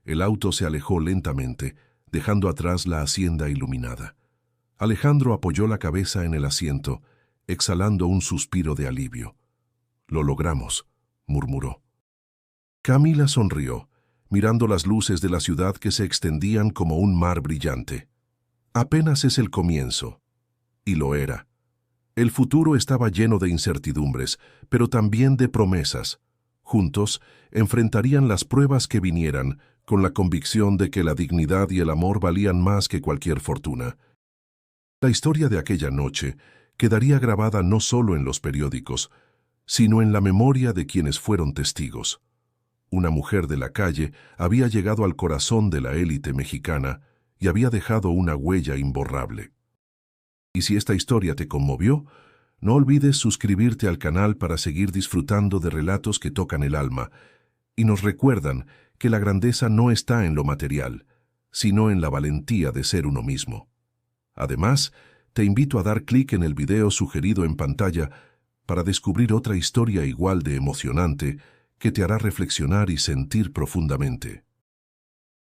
El auto se alejó lentamente, dejando atrás la hacienda iluminada. Alejandro apoyó la cabeza en el asiento, exhalando un suspiro de alivio. «Lo logramos», murmuró. Camila sonrió, mirando las luces de la ciudad que se extendían como un mar brillante. Apenas es el comienzo. Y lo era. El futuro estaba lleno de incertidumbres, pero también de promesas. Juntos, enfrentarían las pruebas que vinieran, con la convicción de que la dignidad y el amor valían más que cualquier fortuna. La historia de aquella noche quedaría grabada no solo en los periódicos, sino en la memoria de quienes fueron testigos. Una mujer de la calle había llegado al corazón de la élite mexicana y había dejado una huella imborrable. Y si esta historia te conmovió, no olvides suscribirte al canal para seguir disfrutando de relatos que tocan el alma y nos recuerdan que la grandeza no está en lo material, sino en la valentía de ser uno mismo. Además, te invito a dar clic en el video sugerido en pantalla para descubrir otra historia igual de emocionante que te hará reflexionar y sentir profundamente.